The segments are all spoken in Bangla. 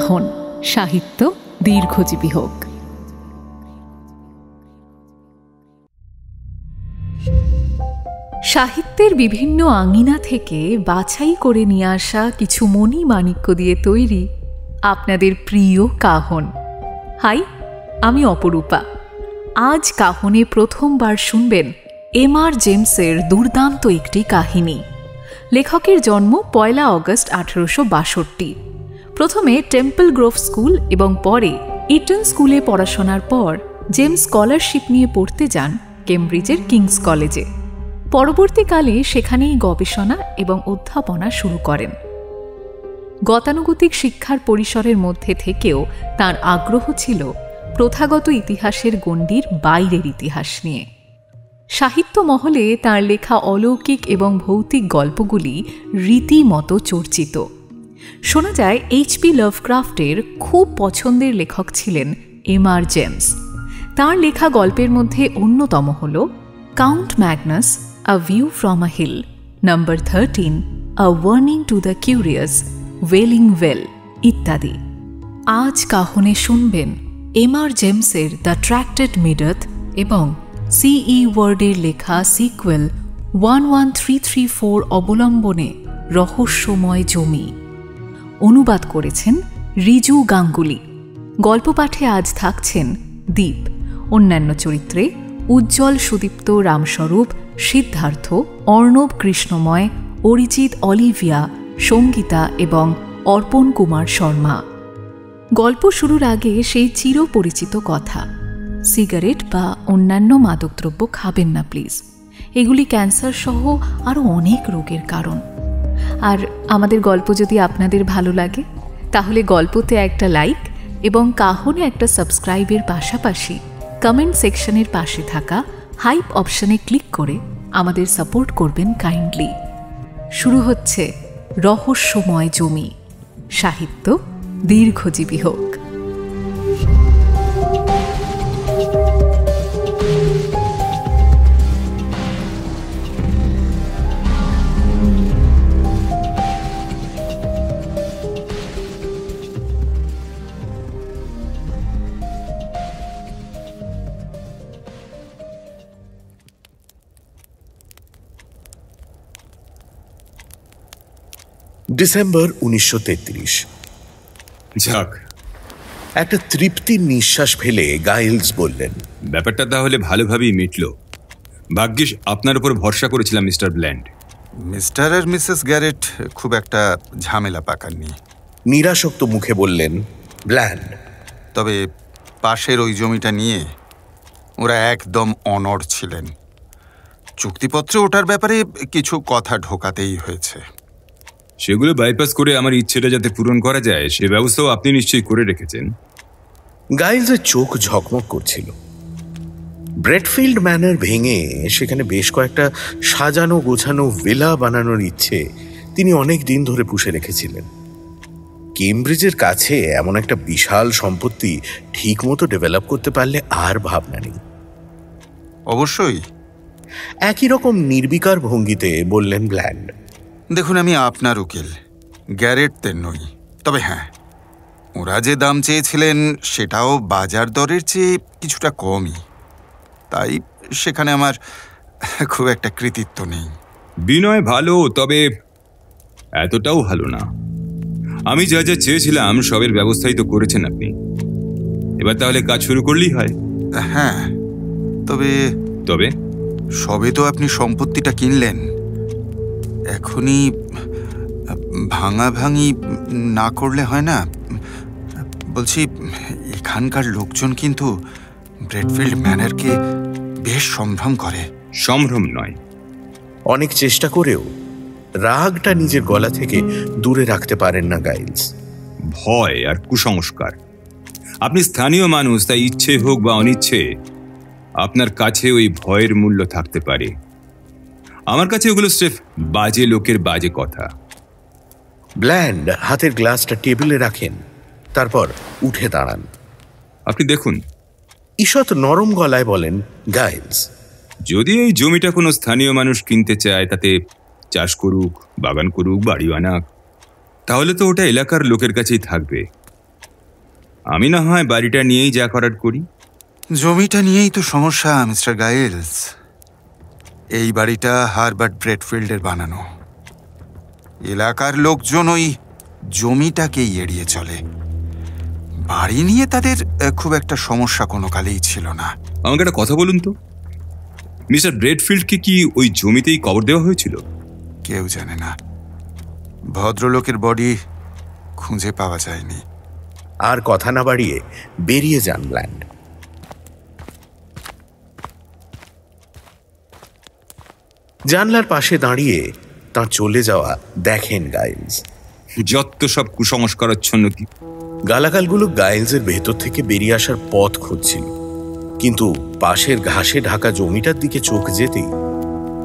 কাহন, সাহিত্য দীর্ঘজীবী হোক। সাহিত্যের বিভিন্ন আঙিনা থেকে বাছাই করে নিয়ে আসা কিছু মণিমাণিক্য দিয়ে তৈরি আপনাদের প্রিয় কাহন। হাই, আমি অপরূপা। আজ কাহনে প্রথমবার শুনবেন এমআর জেমসের দুর্দান্ত একটি কাহিনী। লেখকের জন্ম 1 অগস্ট 1862। প্রথমে টেম্পল গ্রোভ স্কুল এবং পরে ইটন স্কুলে পড়াশোনার পর জেমস স্কলারশিপ নিয়ে পড়তে যান কেমব্রিজের কিংস কলেজে। পরবর্তীকালে সেখানেই গবেষণা এবং অধ্যাপনা শুরু করেন। গতানুগতিক শিক্ষার পরিসরের মধ্যে থেকেও তার আগ্রহ ছিল প্রথাগত ইতিহাসের গণ্ডির বাইরের ইতিহাস নিয়ে। সাহিত্য মহলে তাঁর লেখা অলৌকিক এবং ভৌতিক গল্পগুলি রীতিমতো চর্চিত। শোনা যায় এইচপি লাভক্রাফটের খুব পছন্দের লেখক ছিলেন এমআর জেমস। তাঁর লেখা গল্পের মধ্যে অন্যতম হল count Magnus, a view from a hill, number 13, a warning to the curious, wailing well ইত্যাদি। আজ কাহনে শুনবেন এমআর জেমসের দ্য ট্র্যাক্টেড মিডথ এবং সিই ওয়ার্ডের লেখা সিকুয়েল 11334 অবলম্বনে রহস্যময় জমি। অনুবাদ করেছেন রিজু গাঙ্গুলি। গল্প পাঠে আজ থাকছেন দীপ। অন্যান্য চরিত্রে উজ্জ্বল সুদীপ্ত রামস্বরূপ, সিদ্ধার্থ, অর্ণব কৃষ্ণময়, অরিজিৎ অলিভিয়া, সঙ্গীতা এবং অর্পণ কুমার শর্মা। গল্প শুরুর আগে সেই চিরপরিচিত কথা, সিগারেট বা অন্যান্য মাদকদ্রব্য খাবেন না প্লিজ। এগুলি ক্যান্সার সহ আরও অনেক রোগের কারণ। আর আমাদের গল্প যদি আপনাদের ভালো লাগে তাহলে গল্পতে একটা লাইক এবং কাহনে একটা সাবস্ক্রাইবের পাশাপাশি কমেন্ট সেকশনের পাশে থাকা হাইপ অপশনে ক্লিক করে আমাদের সাপোর্ট করবেন কাইন্ডলি। শুরু হচ্ছে রহস্যময় জমি। সাহিত্য দীর্ঘজীবী হোক। ডিসেম্বর 1933। যাক, একটা তৃপ্তির নিঃশ্বাস ফেলে গাইলস বললেন, ব্যাপারটা তাহলে ভালোভাবেই মিটল। ভাগ্যিস আপনার উপর ভরসা করেছিলাম মিস্টার ব্ল্যান্ড। মিস্টার আর মিসেস গ্যারেট খুব একটা ঝামেলা পাকাননি। নিরাসক্ত মুখে বললেন ব্ল্যান্ড। তবে পাশের ওই জমিটা নিয়ে ওরা একদম অনড় ছিলেন। চুক্তিপত্রে ওটার ব্যাপারে কিছু কথা ঢোকাতেই হয়েছে। সেগুলো বাইপাস করে আমার ইচ্ছেটা যাতে পূরণ করা যায় সে ব্যবস্থাও আপনি নিশ্চয়ই করে রেখেছেন। গাইলসের চোখ ঝকমক করছিল। ব্রেডফিল্ড ম্যানর ভেঙে সেখানে বেশ কয়েকটা সাজানো গোছানো ভিলা বানানোর ইচ্ছে তিনি অনেক দিন ধরে পুষে রেখেছিলেন। কেমব্রিজের কাছে এমন একটা বিশাল সম্পত্তি ঠিক মতো ডেভেলপ করতে পারলে আর ভাবনা নেই। অবশ্যই। একই রকম নির্বিকার ভঙ্গিতে বললেন ব্ল্যান্ড। দেখুন, আমি আপনার উকিল, গ্যারেটদের নই। তবে হ্যাঁ, ওরা যে দাম চেয়েছিলেন সেটাও বাজার দরের চেয়ে কিছুটা কমই। তাই সেখানে আমার খুব একটা কৃতিত্ব নেই। বিনয় ভালো, তবে এতটাও ভালো না। আমি যা যা চেয়েছিলাম সবের ব্যবস্থাই তো করেছেন আপনি। এবার তাহলে কাজ শুরু করলেই হয়। হ্যাঁ, তবে তবে সবে তো আপনি সম্পত্তিটা কিনলেন, এখনই ভাঙাভাঙি না করলে হয় না। বলছি, এখানকার লোকজন কিন্তু ব্রেডফিল্ড ম্যানরকে বেশ সম্ভ্রম করে। সম্ভ্রম নয়, অনেক চেষ্টা করেও রাগটা নিজের গলা থেকে দূরে রাখতে পারেন না গাইলস। ভয় আর কুসংস্কার। আপনি স্থানীয় মানুষ, তাই ইচ্ছে হোক বা অনিচ্ছে আপনার কাছে ওই ভয়ের মূল্য থাকতে পারে। আমার কাছে ওগুলো স্রেফ বাজে লোকের বাজে কথা। ব্ল্যান্ড হাতের গ্লাসটা টেবিলে রাখেন, তারপর উঠে দাঁড়ান। আপনি দেখুন। ঈষৎ নরম গলায় বলেন গাইলস, যদি এই জমিটা কোনো স্থানীয় মানুষ কিনতে চায়, তাতে চাষ করুক, বাগান করুক, বাড়ি বানাক, তাহলে তো ওটা এলাকার লোকের কাছেই থাকবে। আমি না হয় বাড়িটা নিয়েই যা করার করি। জমিটা নিয়েই তো সমস্যা মিস্টার গাইলস। এই বাড়িটা হারবার্ট ব্রেডফিল্ডের বানানো। এলাকার লোকজন ওই জমিটাকেই এড়িয়ে চলে। বাড়ি নিয়ে তাদের খুব একটা সমস্যা কোনো কালেই ছিল না। আমাকে একটা কথা বলুন তো, মিস্টার ব্রেডফিল্ডকে কি ওই জমিতেই কবর দেওয়া হয়েছিল? কেউ জানে না। ভদ্রলোকের বডি খুঁজে পাওয়া যায়নি। আর কথা না বাড়িয়ে বেরিয়ে যান ব্ল্যান্ড। জানলার পাশে দাঁড়িয়ে তাঁর চলে যাওয়া দেখেন গাইলস। যত সব কুসংস্কারাচ্ছন্ন কি। গালাগালগুলো গাইলসের ভেতর থেকে বেরিয়ে আসার পথ খুঁজছিল, কিন্তু পাশের ঘাসে ঢাকা জমিটার দিকে চোখ যেতেই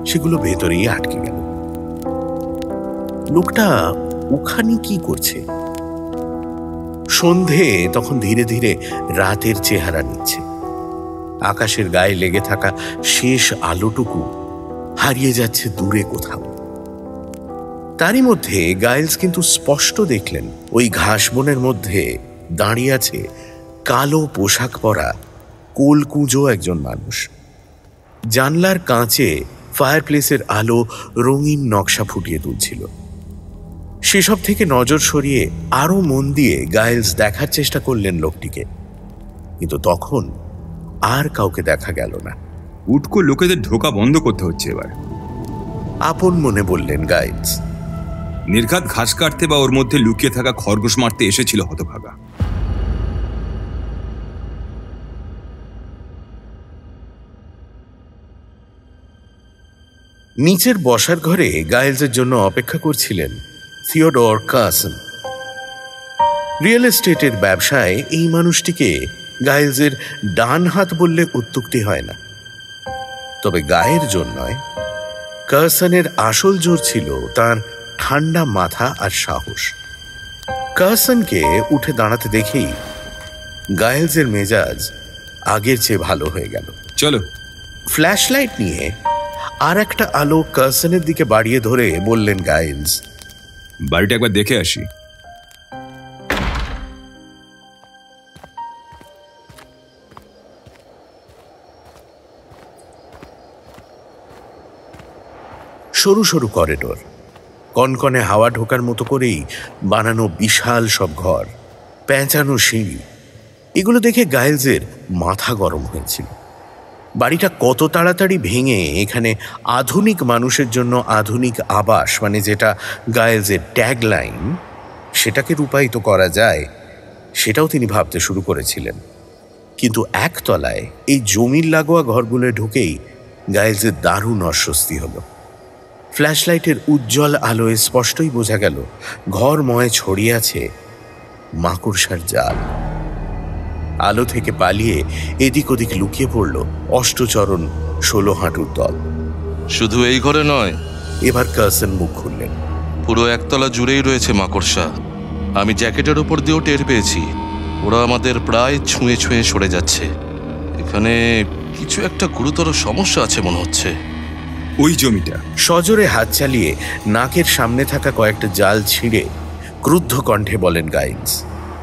সেগুলো ভেতরেই আটকে গেল। লোকটা ওখানে কি করছে? সন্ধে তখন ধীরে ধীরে রাতের চেহারা নিচ্ছে। আকাশের গায়ে লেগে থাকা শেষ আলোটুকু হারিয়ে যাচ্ছে দূরে কোথাও। তারই মধ্যে গাইলস কিন্তু স্পষ্ট দেখলেন ওই ঘাস বনের মধ্যে দাঁড়িয়ে আছে কালো পোশাক পরা কোলকুঁজো একজন মানুষ। জানলার কাঁচে ফায়ারপ্লেসের আলো রঙিন নকশা ফুটিয়ে তুলছিল। সেসব থেকে নজর সরিয়ে আরো মন দিয়ে গাইলস দেখার চেষ্টা করলেন লোকটিকে, কিন্তু তখন আর কাউকে দেখা গেল না। উটকো লোকেদের ঢোকা বন্ধ করতে হচ্ছে এবার, আপন মনে বললেন গাইলস। নির্ঘাত ঘাস কাটতে বা ওর মধ্যে লুকিয়ে থাকা খরগোশ মারতে এসেছিল হতভাগা। নিচের বসার ঘরে গাইলসের জন্য অপেক্ষা করছিলেন থিওডর কার্সন। রিয়েল এস্টেটের ব্যবসায় এই মানুষটিকে গাইলসের ডান হাত বললে উত্তুক্তি হয় না, তবে গায়ের জোর নয়। কার্সনের আসল জোর ছিল তার ঠান্ডা মাথা আর সাহস। কার্সনকে উঠে দাঁড়াতে দেখেই গাইলসের মেজাজ আগের চেয়ে ভালো হয়ে গেল। চলো। ফ্ল্যাশ লাইট নিয়ে আর একটা আলো কার্সনের দিকে বাড়িয়ে ধরে বললেন গাইলস, বাড়িটা একবার দেখে আসি। সরু সরু করিডোর, কনকনে হাওয়া ঢোকার মতো করেই বানানো বিশাল সব ঘর, পেঁচানো সিঁড়ি, এগুলো দেখে গাইলসের মাথা গরম হয়েছিল। বাড়িটা কত তাড়াতাড়ি ভেঙে এখানে আধুনিক মানুষের জন্য আধুনিক আবাস, মানে যেটা গাইলসের ট্যাগলাইন, সেটাকে রূপায়িত করা যায় সেটাও তিনি ভাবতে শুরু করেছিলেন। কিন্তু একতলায় এই জমির লাগোয়া ঘরগুলো ঢুকেই গাইলসের দারুণ অস্বস্তি হলো। ফ্ল্যাশলাইটের উজ্জ্বল আলোয় স্পষ্টই বোঝা গেল ঘরময় ছড়িয়ে আছে মাকড়সার জাল। আলো থেকে পালিয়ে এদিক ওদিক লুকিয়ে পড়ল অষ্টচরণ 16 হাঁটুর দল। শুধু এই ঘরে নয়, এবার কার্সন মুখ খুললেন। পুরো একতলা জুড়েই রয়েছে মাকড়সা। আমি জ্যাকেটের ওপর দিয়েও টের পেয়েছি। ওরা আমাদের প্রায় ছুঁয়ে ছুঁয়ে সরে যাচ্ছে। এখানে কিছু একটা গুরুতর সমস্যা আছে মনে হচ্ছে। ওই জমিটা। সজোরে হাত চালিয়ে নাকের সামনে থাকা কয়েকটা জাল ছিঁড়ে ক্রুদ্ধ কণ্ঠে বলেন গাইলস,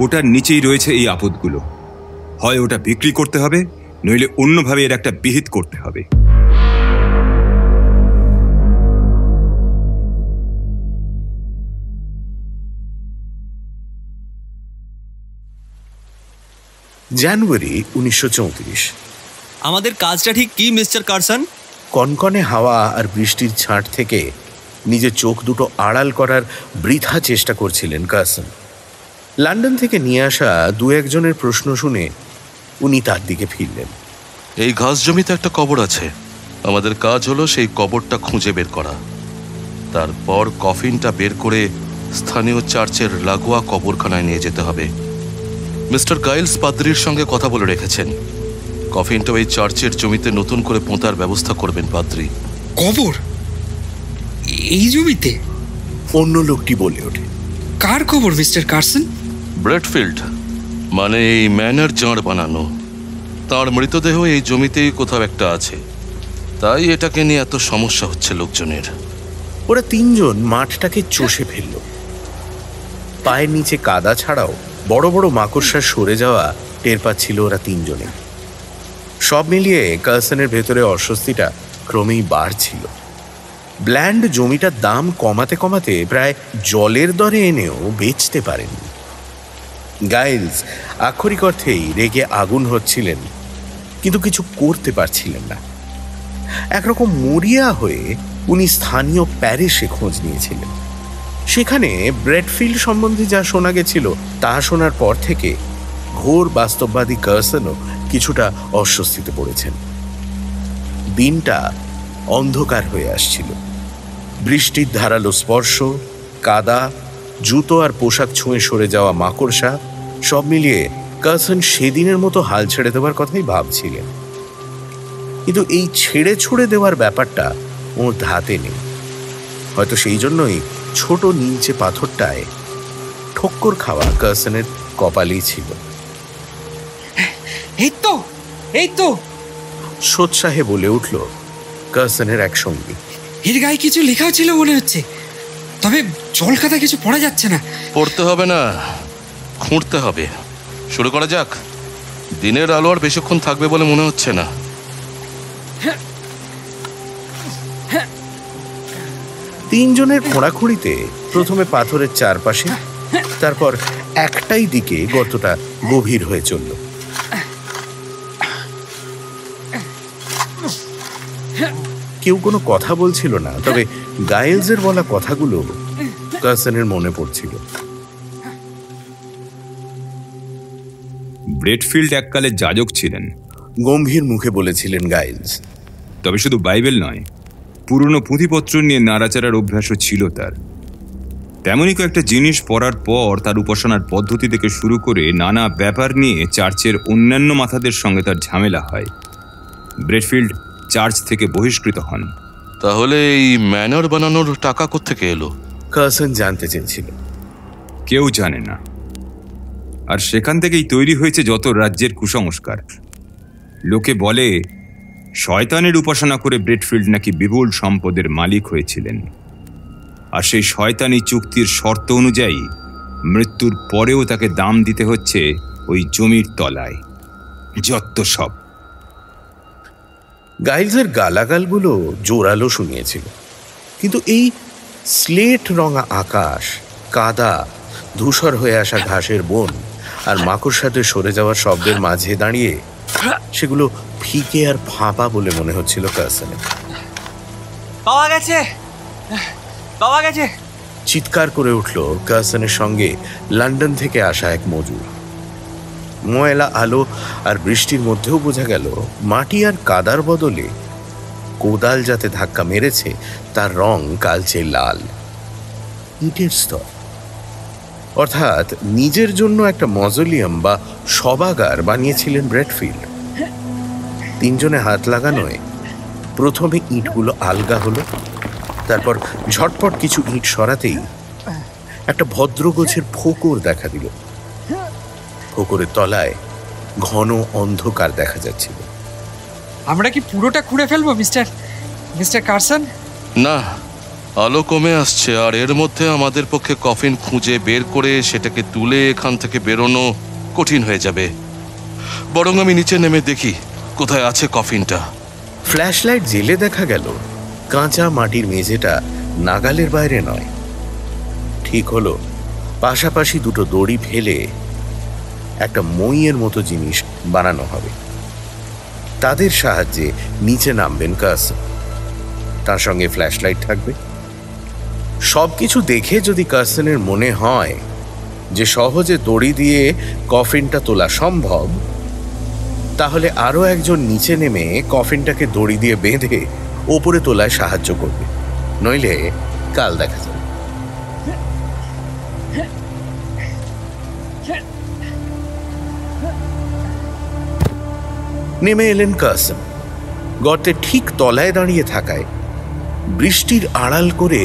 ওটার নিচেই রয়েছে এই আপদগুলো। হয় ওটা বিক্রি করতে হবে, নইলে অন্যভাবে এর একটা বিহিত করতে হবে। জানুয়ারি 1934। আমাদের কাজটা ঠিক কি মিস্টার কার্সন? কনকনে হাওয়া আর বৃষ্টির ছাঁট থেকে নিজের চোখ দুটো আড়াল করার বৃথা চেষ্টা করছিলেন কার্সন। লন্ডন থেকে নিয়ে আসা দু একজনের প্রশ্ন শুনে উনি তার দিকে ফিরলেন। এই ঘাস জমিতে একটা কবর আছে। আমাদের কাজ হলো সেই কবরটা খুঁজে বের করা। তারপর কফিনটা বের করে স্থানীয় চার্চের লাগোয়া কবরখানায় নিয়ে যেতে হবে। মিস্টার গাইলস পাদ্রির সঙ্গে কথা বলে রেখেছেন। কফিনটা ওই চার্চের জমিতে নতুন করে পোঁতার ব্যবস্থা করবেন পাদ্রি। কবর এই জমিতে? অন্য লোকটি বলে ওঠে, কার কবর মিস্টার কার্সন? ব্রেডফিল্ড, মানে এই ম্যানার জাঁড় বানানো, তার মৃতদেহ এই জমিতেই কোথাও একটা আছে। তাই এটাকে নিয়ে এত সমস্যা হচ্ছে লোকজনের। ওরা তিনজন মাঠটাকে চষে ফেলল। পায়ের নিচে কাদা ছাড়াও বড় বড় মাকড়সা সরে যাওয়া টের পাচ্ছিল ওরা তিনজনে। সব মিলিয়ে কার্সনের ভেতরে অস্বস্তিটা ক্রমেই বাড়ছিল। ব্ল্যান্ড জমিটার দাম কমাতে কমাতে প্রায় জলের দরে এনেও বেচতে পারেননি। গাইলস আক্ষরিক অর্থেই রেগে আগুন হচ্ছিলেন, কিন্তু কিছু করতে পারছিলেন না। একরকম মরিয়া হয়ে উনি স্থানীয় প্যারিসে খোঁজ নিয়েছিলেন। সেখানে ব্রেডফিল্ড সম্বন্ধে যা শোনা গেছিল তা শোনার পর থেকে ঘোর বাস্তববাদী কার্সনও কিছুটা অস্বস্তিতে পড়েছেন। দিনটা অন্ধকার হয়ে আসছিল। বৃষ্টির ধারালো স্পর্শ, কাদা, জুতো আর পোশাক ছুঁয়ে সরে যাওয়া মাকড়সা, সব মিলিয়ে কার্সন সেদিনের মতো হাল ছেড়ে দেওয়ার কথাই ভাবছিলেন। কিন্তু এই ছেড়ে ছুড়ে দেওয়ার ব্যাপারটা ওর ধাতে নেই। হয়তো সেই জন্যই ছোট নীলচে পাথরটায় ঠক্কর খাওয়া কার্সনের কপালেই ছিল। এই তো সোৎসাহে বলে উঠল কার্সনের এক সঙ্গী। এর গায়ে কিছু লেখাও ছিল মনে হচ্ছে, তবে জল কাদা কিছু পড়া যাচ্ছে না। পড়তে হবে না, খুঁড়তে হবে। শুরু করা যাক। দিনের আলো আর বেশিক্ষণ থাকবে বলে মনে হচ্ছে না। তিনজনের খোঁড়াখুঁড়িতে প্রথমে পাথরের চারপাশে, তারপর একটাই দিকে গর্তটা গভীর হয়ে চলল। কেউ কোনো কথা বলছিল না, তবে গাইলসের বলা কথাগুলো কার্সনের মনে পড়ছিল। ব্রেডফিল্ড এককালে যাজক ছিলেন, গম্ভীর মুখে বলেছিলেন গাইলস। তবে শুধু বাইবেল নয়, পুরনো পুঁথিপত্র নিয়ে নাড়াচাড়ার অভ্যাসও ছিল তার। তেমনই কয়েকটা জিনিস পড়ার পর তার উপাসনার পদ্ধতি থেকে শুরু করে নানা ব্যাপার নিয়ে চার্চের অন্যান্য মাথাদের সঙ্গে তার ঝামেলা হয়। ব্রেডফিল্ড চার্চ থেকে বহিষ্কৃত হন। তাহলে এই ম্যানর বানানোর টাকা কোত্থেকে এলো? কার্সন জানতে চেয়েছিল। কেউ জানে না। আর সেখান থেকেই তৈরি হয়েছে যত রাজ্যের কুসংস্কার। লোকে বলে শয়তানের উপাসনা করে ব্রেডফিল্ড নাকি বিপুল সম্পদের মালিক হয়েছিলেন, আর সেই শয়তানি চুক্তির শর্ত অনুযায়ী মৃত্যুর পরেও তাকে দাম দিতে হচ্ছে ওই জমির তলায়। যত সব। গাইলসের গালাগালগুলো জোরালো শুনিয়েছিল, কিন্তু এই স্লেট রঙা আকাশ, কাদা, ধূসর হয়ে আসা ঘাসের বন আর মাকড়সাদের সরে যাওয়ার শব্দের মাঝে দাঁড়িয়ে সেগুলো ফিকে আর ফাঁপা বলে মনে হচ্ছিল কার্সনের। পাওয়া গেছে! চিৎকার করে উঠল কার্সনের সঙ্গে লন্ডন থেকে আসা এক মজুর। ময়লা আলো আর বৃষ্টির মধ্যেও বোঝা গেল মাটি আর কাদার বদলে কোদাল যাতে ধাক্কা মেরেছে তার রং কালচে লাল। ইটের স্তর, অর্থাৎ নিজের জন্য একটা মজলিয়াম বা সভাগার বানিয়েছিলেন ব্রেডফিল্ড। তিনজনে হাত লাগানোয় প্রথমে ইটগুলো আলগা হলো, তারপর ঝটপট কিছু ইট সরাতেই একটা ভদ্র গোছের ফোকর দেখা দিল। ফোকরের তলায় ঘন অন্ধকার দেখা যাচ্ছিল। আমরা কি পুরোটা খুঁড়ে ফেলবো মিস্টার কার্সন? না, আলো কমে আসছে, আর এর মধ্যে আমাদের পক্ষে কফিন খুঁজে বের করে সেটাকে তুলে এখান থেকে বেরোনো কঠিন হয়ে যাবে। বরং আমি নিচে নেমে দেখি কোথায় আছে কফিনটা। ফ্ল্যাশ লাইট জেলে দেখা গেল কাঁচা মাটির মেঝেটা নাগালের বাইরে নয়। ঠিক হলো পাশাপাশি দুটো দড়ি ফেলে একটা মইয়ের মতো জিনিস বানানো হবে। তাদের সাহায্যে নিচে নামবেন কার্সন, তার সঙ্গে ফ্ল্যাশ লাইট থাকবে। সবকিছু দেখে যদি কার্সনের মনে হয় যে সহজে দড়ি দিয়ে কফিনটা তোলা সম্ভব, তাহলে আরো একজন নিচে নেমে কফিনটাকে দড়ি দিয়ে বেঁধে ওপরে তোলায় সাহায্য করবে। নইলে কাল দেখা যাবে। নেমে এলেন কার্সন। গর্তের ঠিক তলায় দাঁড়িয়ে থাকায় বৃষ্টির আড়াল করে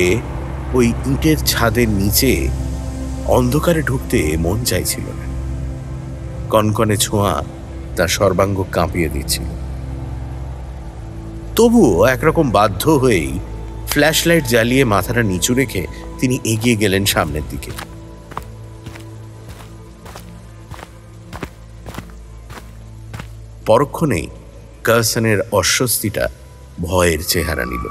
ওই ইটের ছাদের নিচে অন্ধকারে ঢুকতে মন চাইছিল না। কনকনে ছোঁয়া তার সর্বাঙ্গ কাঁপিয়ে দিচ্ছিল। তবুও একরকম বাধ্য হয়েই ফ্ল্যাশ লাইট জ্বালিয়ে মাথাটা নিচু রেখে তিনি এগিয়ে গেলেন সামনের দিকে। পরক্ষণেই কার্সনের অস্বস্তিটা ভয়ের চেহারা নিল।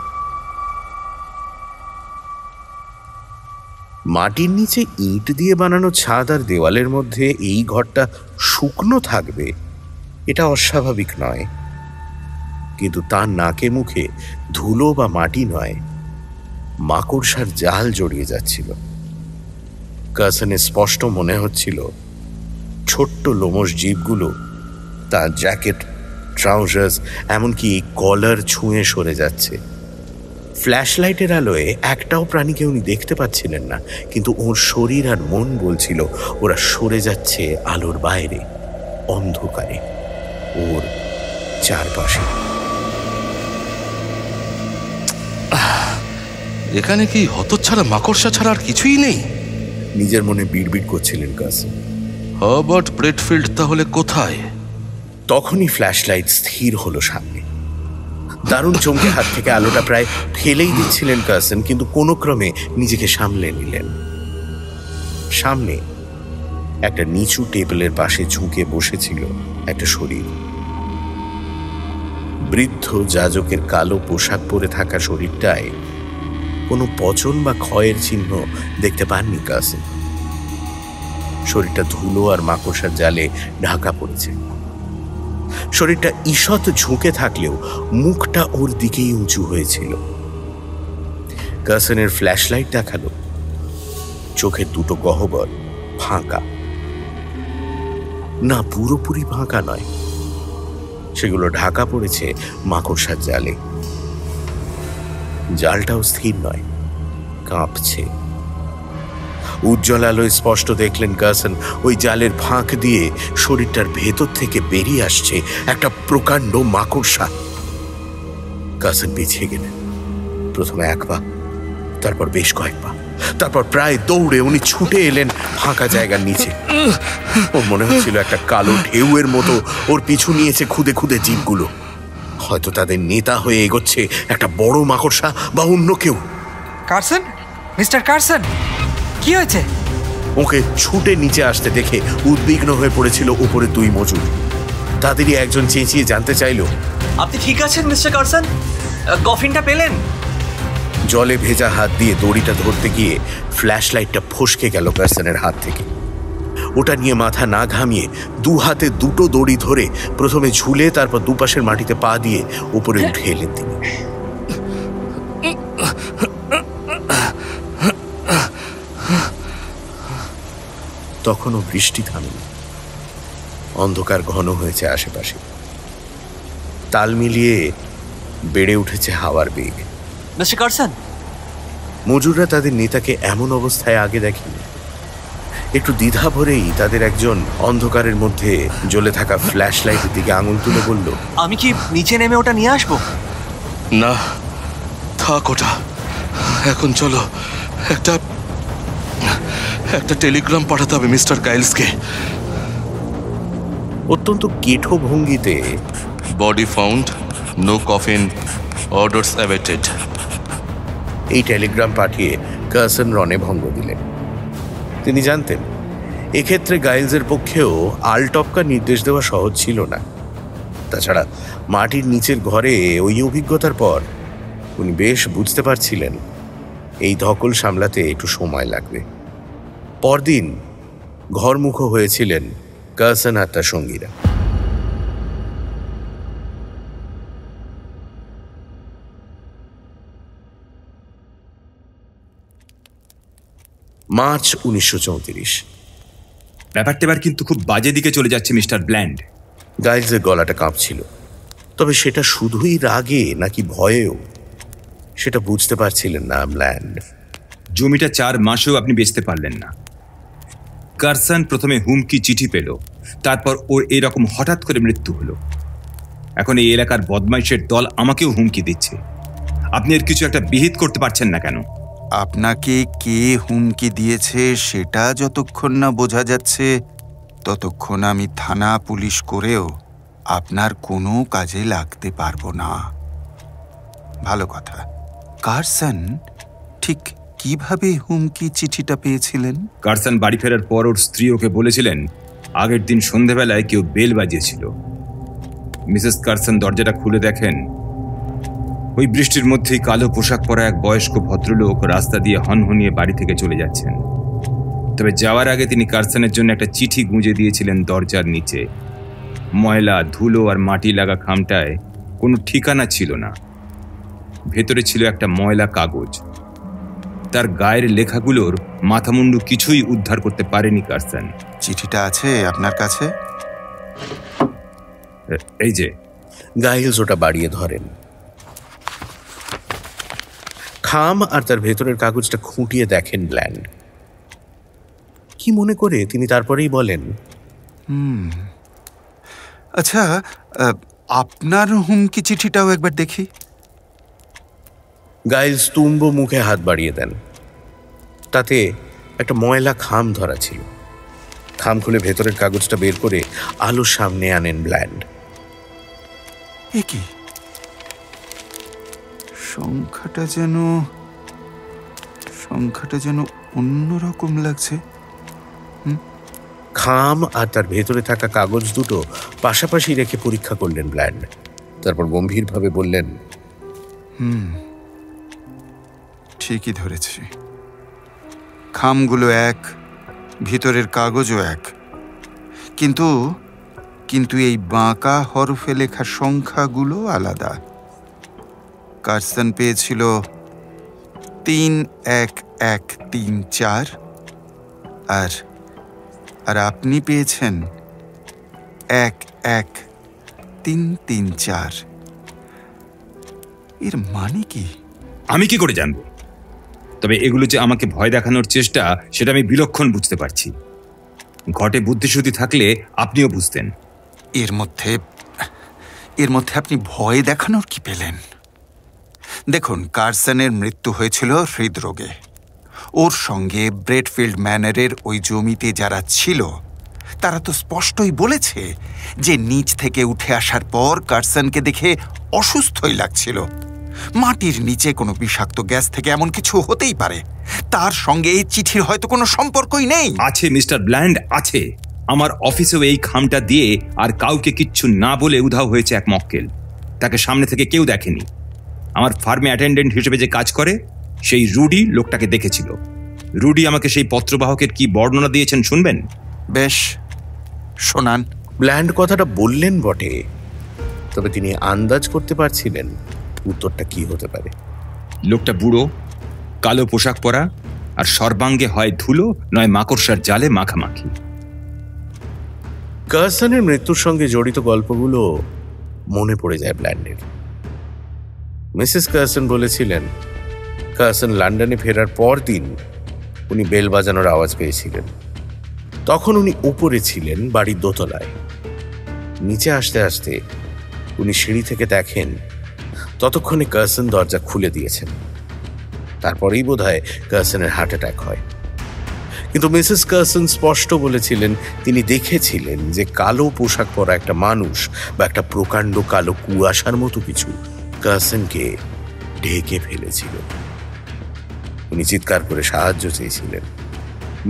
মাটির নিচে ইট দিয়ে বানানো ছাদ আর দেওয়ালের মধ্যে এই ঘরটা শুকনো থাকবে এটা অস্বাভাবিক নয়, কিন্তু তার নাকে মুখে ধুলো বা মাটি নয়, মাকড়সার জাল জড়িয়ে যাচ্ছিল। কার্সনের স্পষ্ট মনে হচ্ছিল ছোট্ট লোমশ জীবগুলো তার জ্যাকেট, ট্রাউজার্স, এমনকি কলার ছুঁয়ে সরে যাচ্ছে। ফ্ল্যাশ লাইটের আলোয় একটাও প্রাণীকে উনি দেখতে পাচ্ছিলেন না, কিন্তু ওর শরীর আর মন বলছিল ওরা সরে যাচ্ছে আলোর বাইরে, অন্ধকারে, ওর চারপাশে। এখানে কি হতচ্ছাড়া মাকড়সা ছাড়া আর কিছুই নেই? নিজের মনে বিড়বিড় করছিলেন কার্সন। হার্বার্ট ব্রেডফিল্ড তাহলে কোথায়? তখনই ফ্ল্যাশ লাইট স্থির হলো সামনে। দারুণ চমকে হাত থেকে আলোটা প্রায় ফেলেই দিচ্ছিলেন কার্সন, কিন্তু কোনো ক্রমে নিজেকে সামলে নিলেন। সামনে একটা নিচু টেবিলের পাশে ঝুঁকে বসেছিল একটা শরীর। বৃদ্ধ যাজকের কালো পোশাক পরে থাকা শরীরটায় কোনো পচন বা ক্ষয়ের চিহ্ন দেখতে পাননি কার্সন। শরীরটা ধুলো আর মাকড়সার জালে ঢাকা পড়েছে। শরীরটা ঈষৎ ঝুঁকে থাকলেও মুখটা ওর দিকেই উঁচু হয়েছিল। কার্সনের ফ্ল্যাশ লাইট দেখালো চোখের দুটো গহ্বর ফাঁকা, না পুরোপুরি ফাঁকা নয়, সেগুলো ঢাকা পড়েছে মাকড়সার জালে। জালটাও স্থির নয়, কাঁপছে। উজ্জ্বল আলোয় স্পষ্ট দেখলেন কার্সন ওই জালের ফাঁক দিয়ে শরীরটার ভেতর থেকে বেরিয়ে আসছে একটা প্রকাণ্ড মাকড়সা। কার্সন পিছিয়ে গেলেন, প্রথমে এক পা, তারপর বেশ কয়েক পা, তারপর প্রায় দৌড়ে উনি ছুটে এলেন ফাঁকা জায়গার নিচে। ওর মনে হচ্ছিল একটা কালো ঢেউয়ের মতো ওর পিছু নিয়েছে খুদে খুদে জীবগুলো। হয়তো তাদের নেতা হয়ে এগোচ্ছে একটা বড় মাকড়সা বা অন্য কেউ। কার্সন, মিস্টার কার্সন, কি হয়েছে? ওকে ছুটে নিচে আসতে দেখে উদ্বিগ্ন হয়ে পড়েছিল উপরে দুই মজুর। তাদেরই একজন চেঁচিয়ে জানতে চাইল, আপনি ঠিক আছেন মিস্টার কার্সন? কফিনটা পেলেন? জলে ভেজা হাত দিয়ে দড়িটা ধরতে গিয়ে ফ্ল্যাশ লাইটটা ফসকে গেল কার্সনের হাত থেকে। ওটা নিয়ে মাথা না ঘামিয়ে দু হাতে দুটো দড়ি ধরে প্রথমে ঝুলে, তারপর দুপাশের মাটিতে পা দিয়ে উপরে উঠে এলেন তিনি। তখনও বৃষ্টি থামেনি, অন্ধকার ঘন হয়েছে আশেপাশে। তাল মিলিয়ে বেড়ে উঠেছে হাওয়ার বেগ। মিস্টার কার্সন, মজুররা তাদের নেতাকে এমন অবস্থায় আগে দেখেনি। একটু দ্বিধা ভরেই তাদের একজন অন্ধকারের মধ্যে জ্বলে থাকা ফ্ল্যাশ লাইটের দিকে আঙুল তুলে বলল, আমি কি নিচে নেমে ওটা নিয়ে আসবো? না, থাক ওটা। এখন চলো, একটা টেলিগ্রাম পাঠাতে হবে মিস্টার গাইলসকে। অত্যন্ত কেঠো ভঙ্গিতে, body found, no coffin, orders awaited. এই টেলিগ্রাম পাঠিয়ে কার্সন রণে ভঙ্গ দিলেন। তিনি জানতেন এক্ষেত্রে গাইলসের পক্ষেও আলটপকা নির্দেশ দেওয়া সহজ ছিল না। তাছাড়া মাটির নিচের ঘরে ওই অভিজ্ঞতার পর উনি বেশ বুঝতে পারছিলেন এই ধকল সামলাতে একটু সময় লাগবে। পরদিন ঘরমুখো হয়েছিলেন কার্সন আর তার সঙ্গীরা। মার্চ 1934। ব্যাপারটা এবার কিন্তু খুব বাজে দিকে চলে যাচ্ছে মিস্টার ব্ল্যান্ড। গাইলসের গলাটা কাঁপছিল, তবে সেটা শুধুই রাগে নাকি ভয়েও সেটা বুঝতে পারছিলেন না ব্ল্যান্ড। জমিটা 4 মাসেও আপনি বেচতে পারলেন না। কার্সন প্রথমে হুমকি চিঠি পেল, তারপর ওর এরকম হঠাৎ করে মৃত্যু হলো। এখন এই এলাকার বদমাইশের দল আমাকেও হুমকি দিচ্ছে। আপনি এর কিছু একটা বিহিত করতে পারছেন না কেন? আপনাকে কে হুমকি দিয়েছে সেটা যতক্ষণ না বোঝা যাচ্ছে ততক্ষণ আমি থানা পুলিশ করেও আপনার কোনো কাজে লাগতে পারবো না। ভালো কথা, কার্সন ঠিক কিভাবে হুমকি চিঠিটা পেয়েছিলেন? কার্সন বাড়ি ফেরার পর ওর স্ত্রী ওকে বলেছিলেন আগের দিন সন্ধেবেলায় কেউ বেল বাজিয়েছিল। মিসেস কার্সন দরজাটা খুলে দেখেন ওই বৃষ্টির মধ্যেই কালো পোশাক পরা এক বয়স্ক ভদ্রলোক রাস্তা দিয়ে হনহনিয়ে বাড়ি থেকে চলে যাচ্ছেন। তবে যাওয়ার আগে তিনি কার্সনের জন্য একটা চিঠি গুঁজে দিয়েছিলেন দরজার নিচে। ময়লা, ধুলো আর মাটি লাগা খামটায় কোনো ঠিকানা ছিল না। ভেতরে ছিল একটা ময়লা কাগজ। তার গায়ের লেখাগুলোর মাথামুন্ডু কিছুই উদ্ধার করতে পারেনি কার্সন। চিঠিটা আছে আপনার কাছে? এই যে। গাইলস ওটা বাড়িয়ে ধরেন। খাম আর তার ভেতরের কাগজটা খুঁটিয়ে দেখেন ব্ল্যান্ড। কি মনে করে তিনি তারপরেই বলেন, আচ্ছা, আপনার হুমকি চিঠিটাও একবার দেখি। গাইলস তুম্ব মুখে হাত বাড়িয়ে দেন। তাতে একটা ময়লা খাম ধরা ছিল। খাম খুলে ভেতরের কাগজটা বের করে আলোর সামনে আনেন ব্ল্যান্ড। এ কি? সংখ্যাটা যেন অন্যরকম লাগছে। খাম আর তার ভেতরে থাকা কাগজ দুটো পাশাপাশি রেখে পরীক্ষা করলেন ব্ল্যান্ড। তারপর গম্ভীরভাবে বললেন, ঠিকই ধরেছি। খামগুলো এক, ভিতরের কাগজও এক, কিন্তু এই বাঁকা হরফে লেখা সংখ্যাগুলো আলাদা। কার্সন পেয়েছিল 31134 আর আপনি পেয়েছেন 11334। এর মানে কি? আমি কি করে জানবো? তবে এগুলো যে আমাকে ভয় দেখানোর চেষ্টা, সেটা আমি বিলক্ষণ বুঝতে পারছি। ঘটে বুদ্ধিশুদ্ধি থাকলে আপনিও বুঝতেন। এর মধ্যে আপনি ভয় দেখানোর কি পেলেন? দেখুন, কার্সনের মৃত্যু হয়েছিল হৃদরোগে। ওর সঙ্গে ব্রেডফিল্ড ম্যানরের ওই জমিতে যারা ছিল তারা তো স্পষ্টই বলেছে যে নিচ থেকে উঠে আসার পর কার্সনকে দেখে অসুস্থই লাগছিল। মাটির নিচে কোনো বিষাক্ত গ্যাস থেকে এমন কিছু হতেই পারে। তার সঙ্গে এই চিঠির হয়তো কোনো সম্পর্কই নেই। আছে মিস্টার ব্ল্যান্ড, আছে। আমার অফিসেও এই খামটা দিয়ে আর কাউকে কিচ্ছু না বলে উধাও হয়েছে এক মক্কেল। তাকে সামনে থেকে কেউ দেখেনি। আমার ফার্মে অ্যাটেন্ডেন্ট হিসেবে যে কাজ করে সেই রুডি লোকটাকে দেখেছিল। রুডি আমাকে সেই পত্রবাহকের কি বর্ণনা দিয়েছেন শুনবেন? বেশ, শোনান। ব্ল্যান্ড কথাটা বললেন বটে, তবে তিনি আন্দাজ করতে পারছিলেন উত্তরটা কি হতে পারে। লোকটা বুড়ো, কালো পোশাক পরা, আর সর্বাঙ্গে হয় ধুলো নয় মাকড়সার জালে মাখামাখি। কার্সনের মৃত্যুর সঙ্গে জড়িত গল্পগুলো মনে পড়ে যায় ব্ল্যান্ডের। মিসেস কার্সন বলেছিলেন কার্সন লন্ডনে ফেরার পর দিন উনি বেল বাজানোর আওয়াজ পেয়েছিলেন। তখন উনি উপরে ছিলেন, বাড়ির দোতলায়। নিচে আসতে আসতে উনি সিঁড়ি থেকে দেখেন ততক্ষণে কার্সন দরজা খুলে দিয়েছেন। তারপরেই বোধহয় কার্সনের হার্ট অ্যাটাক হয়। কিন্তু মিসেস কার্সন স্পষ্ট বলেছিলেন তিনি দেখেছিলেন যে কালো পোশাক পরা একটা মানুষ বা একটা প্রকাণ্ড কালো কুয়াশার মতো কিছু কার্সনকে ঢেকে ফেলেছিল। উনি চিৎকার করে সাহায্য চেয়েছিলেন।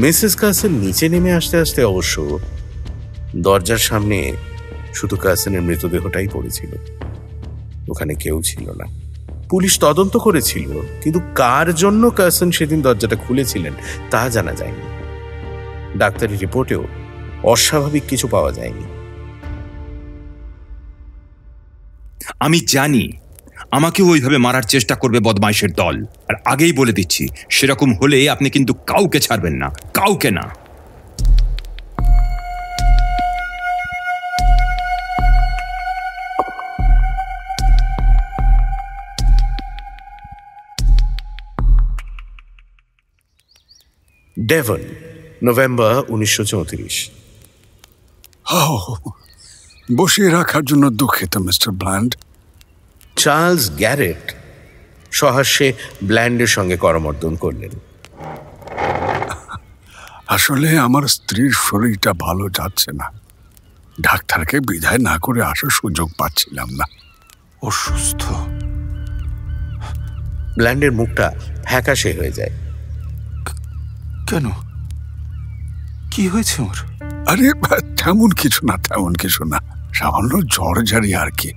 মিসেস কার্সন নিচে নেমে আসতে আসতে অবশ্য দরজার সামনে শুধু কার্সনের মৃতদেহটাই পড়েছিল। ওখানে কেউ ছিল না। পুলিশ তদন্ত করেছিল, কিন্তু কার জন্য কার্সন সেদিন দরজাটা খুলেছিলেন তা জানা যায়নি। ডাক্তারি রিপোর্টেও অস্বাভাবিক কিছু পাওয়া যায়নি। আমি জানি আমাকেও ওইভাবে মারার চেষ্টা করবে বদমাইশের দল। আর আগেই বলে দিচ্ছি, সেরকম হলে আপনি কিন্তু কাউকে ছাড়বেন না, কাউকে না। Devon, November 1934। বসিয়ে রাখার জন্য দুঃখিত মিস্টার ব্ল্যান্ড। চার্লস গ্যারেট সহাস্যে ব্ল্যান্ডের সঙ্গে করমর্দন করলেন। আসলে আমার স্ত্রীর শরীরটা ভালো যাচ্ছে না। ডাক্তারকে বিদায় না করে আসার সুযোগ পাচ্ছিলাম না। অসুস্থ? ব্ল্যান্ডের মুখটা ফ্যাকাশে হয়ে যায়। কেন? কি হয়েছে ওর? আরে তেমন কিছু না। সামান্য জ্বর জারি আর কি।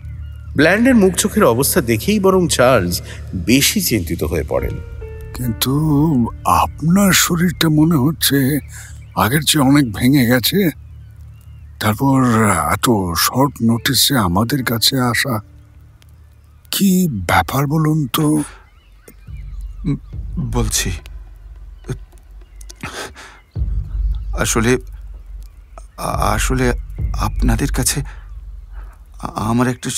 ব্ল্যান্ডের মুখ চোখের অবস্থা দেখেই বরং চার্লস বেশি চিন্তিত হয়ে পড়েন। কিন্তু আপনার শরীরটা মনে হচ্ছে আগের চেয়ে অনেক ভেঙে গেছে। তারপর এত শর্ট নোটিসে আমাদের কাছে আসা, কি ব্যাপার বলুন তো? বলছি, আসলে আসলে আপনাদের কাছে আমার একটা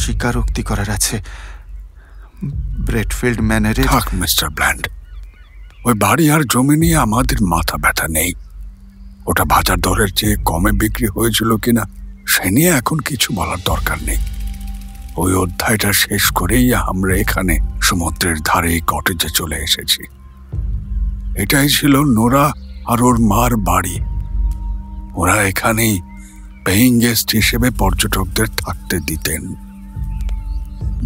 স্বীকারোক্তি করার আছে। ব্রেডফিল্ড ম্যানারে। থাক মিস্টার ব্ল্যান্ড, ওই বাড়ি আর জমি নিয়ে আমাদের মাথা ব্যথা নেই। ওটা বাজার দরের চেয়ে কমে বিক্রি হয়েছিল কিনা সে নিয়ে এখন কিছু বলার দরকার নেই। ওই অধ্যায়টা শেষ করেই আমরা এখানে সমুদ্রের ধারে কটেজে চলে এসেছি। এটাই ছিল নোরা আর ওর মার বাড়ি। ওরা এখানেই পেইং গেস্ট হিসেবে পর্যটকদের থাকতে দিতেন।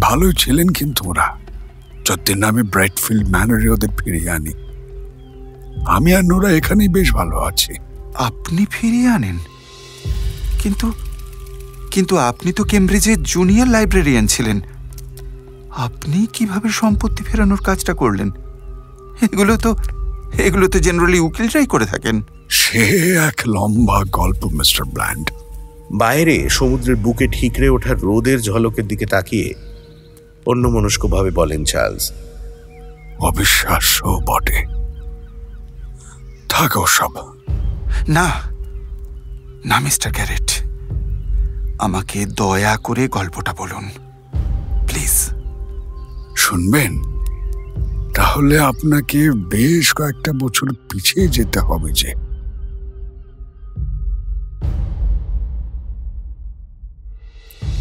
ভালোই ছিলেন কিন্তু ওরা, যতদিন আমি ব্রেডফিল্ড ম্যানরে ওদের ফিরিয়ে আনি। আমি আর নোরা এখানেই বেশ ভালো আছি। আপনি ফিরিয়ে আনেন? কিন্তু কিন্তু আপনি তো কেমব্রিজের জুনিয়র লাইব্রেরিয়ান ছিলেন। আপনি কিভাবে সম্পত্তি ফেরানোর কাজটা করলেন? এগুলো তো জেনারেলি উকিলরাই করে থাকেন। সে এক লম্বা গল্প মিস্টার ব্ল্যান্ড। বাইরে সমুদ্রের বুকে ঠিকরে ওঠা রোদের ঝলকের দিকে তাকিয়ে অন্যমনস্কভাবে বলেন চার্লস। অবিশ্বাস্য বটে। থাকো সব। না না মিস্টার গ্যারেট, আমাকে দয়া করে গল্পটা বলুন প্লিজ। শুনবেন? তাহলে আপনাকে বেশ কয়েকটা বছর পিছিয়ে যেতে হবে। যে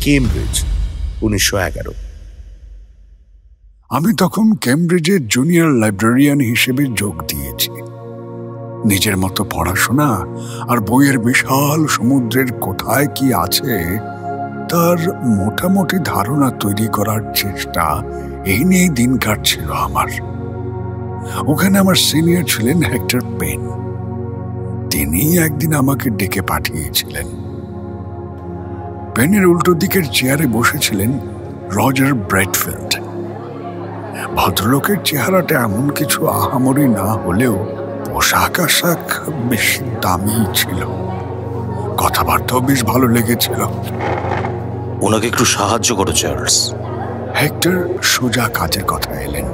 কেমব্রিজ 1911। আমি তখন কেমব্রিজের জুনিয়র লাইব্রেরিয়ান হিসেবে যোগ দিয়েছি। নিজের মতো পড়াশোনা আর বইয়ের বিশাল সমুদ্রের কোথায় কি আছে তার মোটামুটি ধারণা তৈরি করার চেষ্টা, এই নিয়েই দিন কাটছিল আমার। ওখানে আমার সিনিয়র ছিলেন হেক্টর পেন। তিনি একদিন আমাকে ডেকে পাঠিয়েছিলেন। পেনের উল্টো দিকের চেয়ারে বসেছিলেন রজার ব্রেডফিল্ড। ভদ্রলোকের চেহারাটা এমন কিছু আহামরি না হলেও পোশাক আশাক বেশ দামি ছিল। কথাবার্তাও বেশ ভালো লেগেছিল। ওনাকে একটু সাহায্য করো চার্লস। হেক্টর সোজা কাজের কথা এলেন।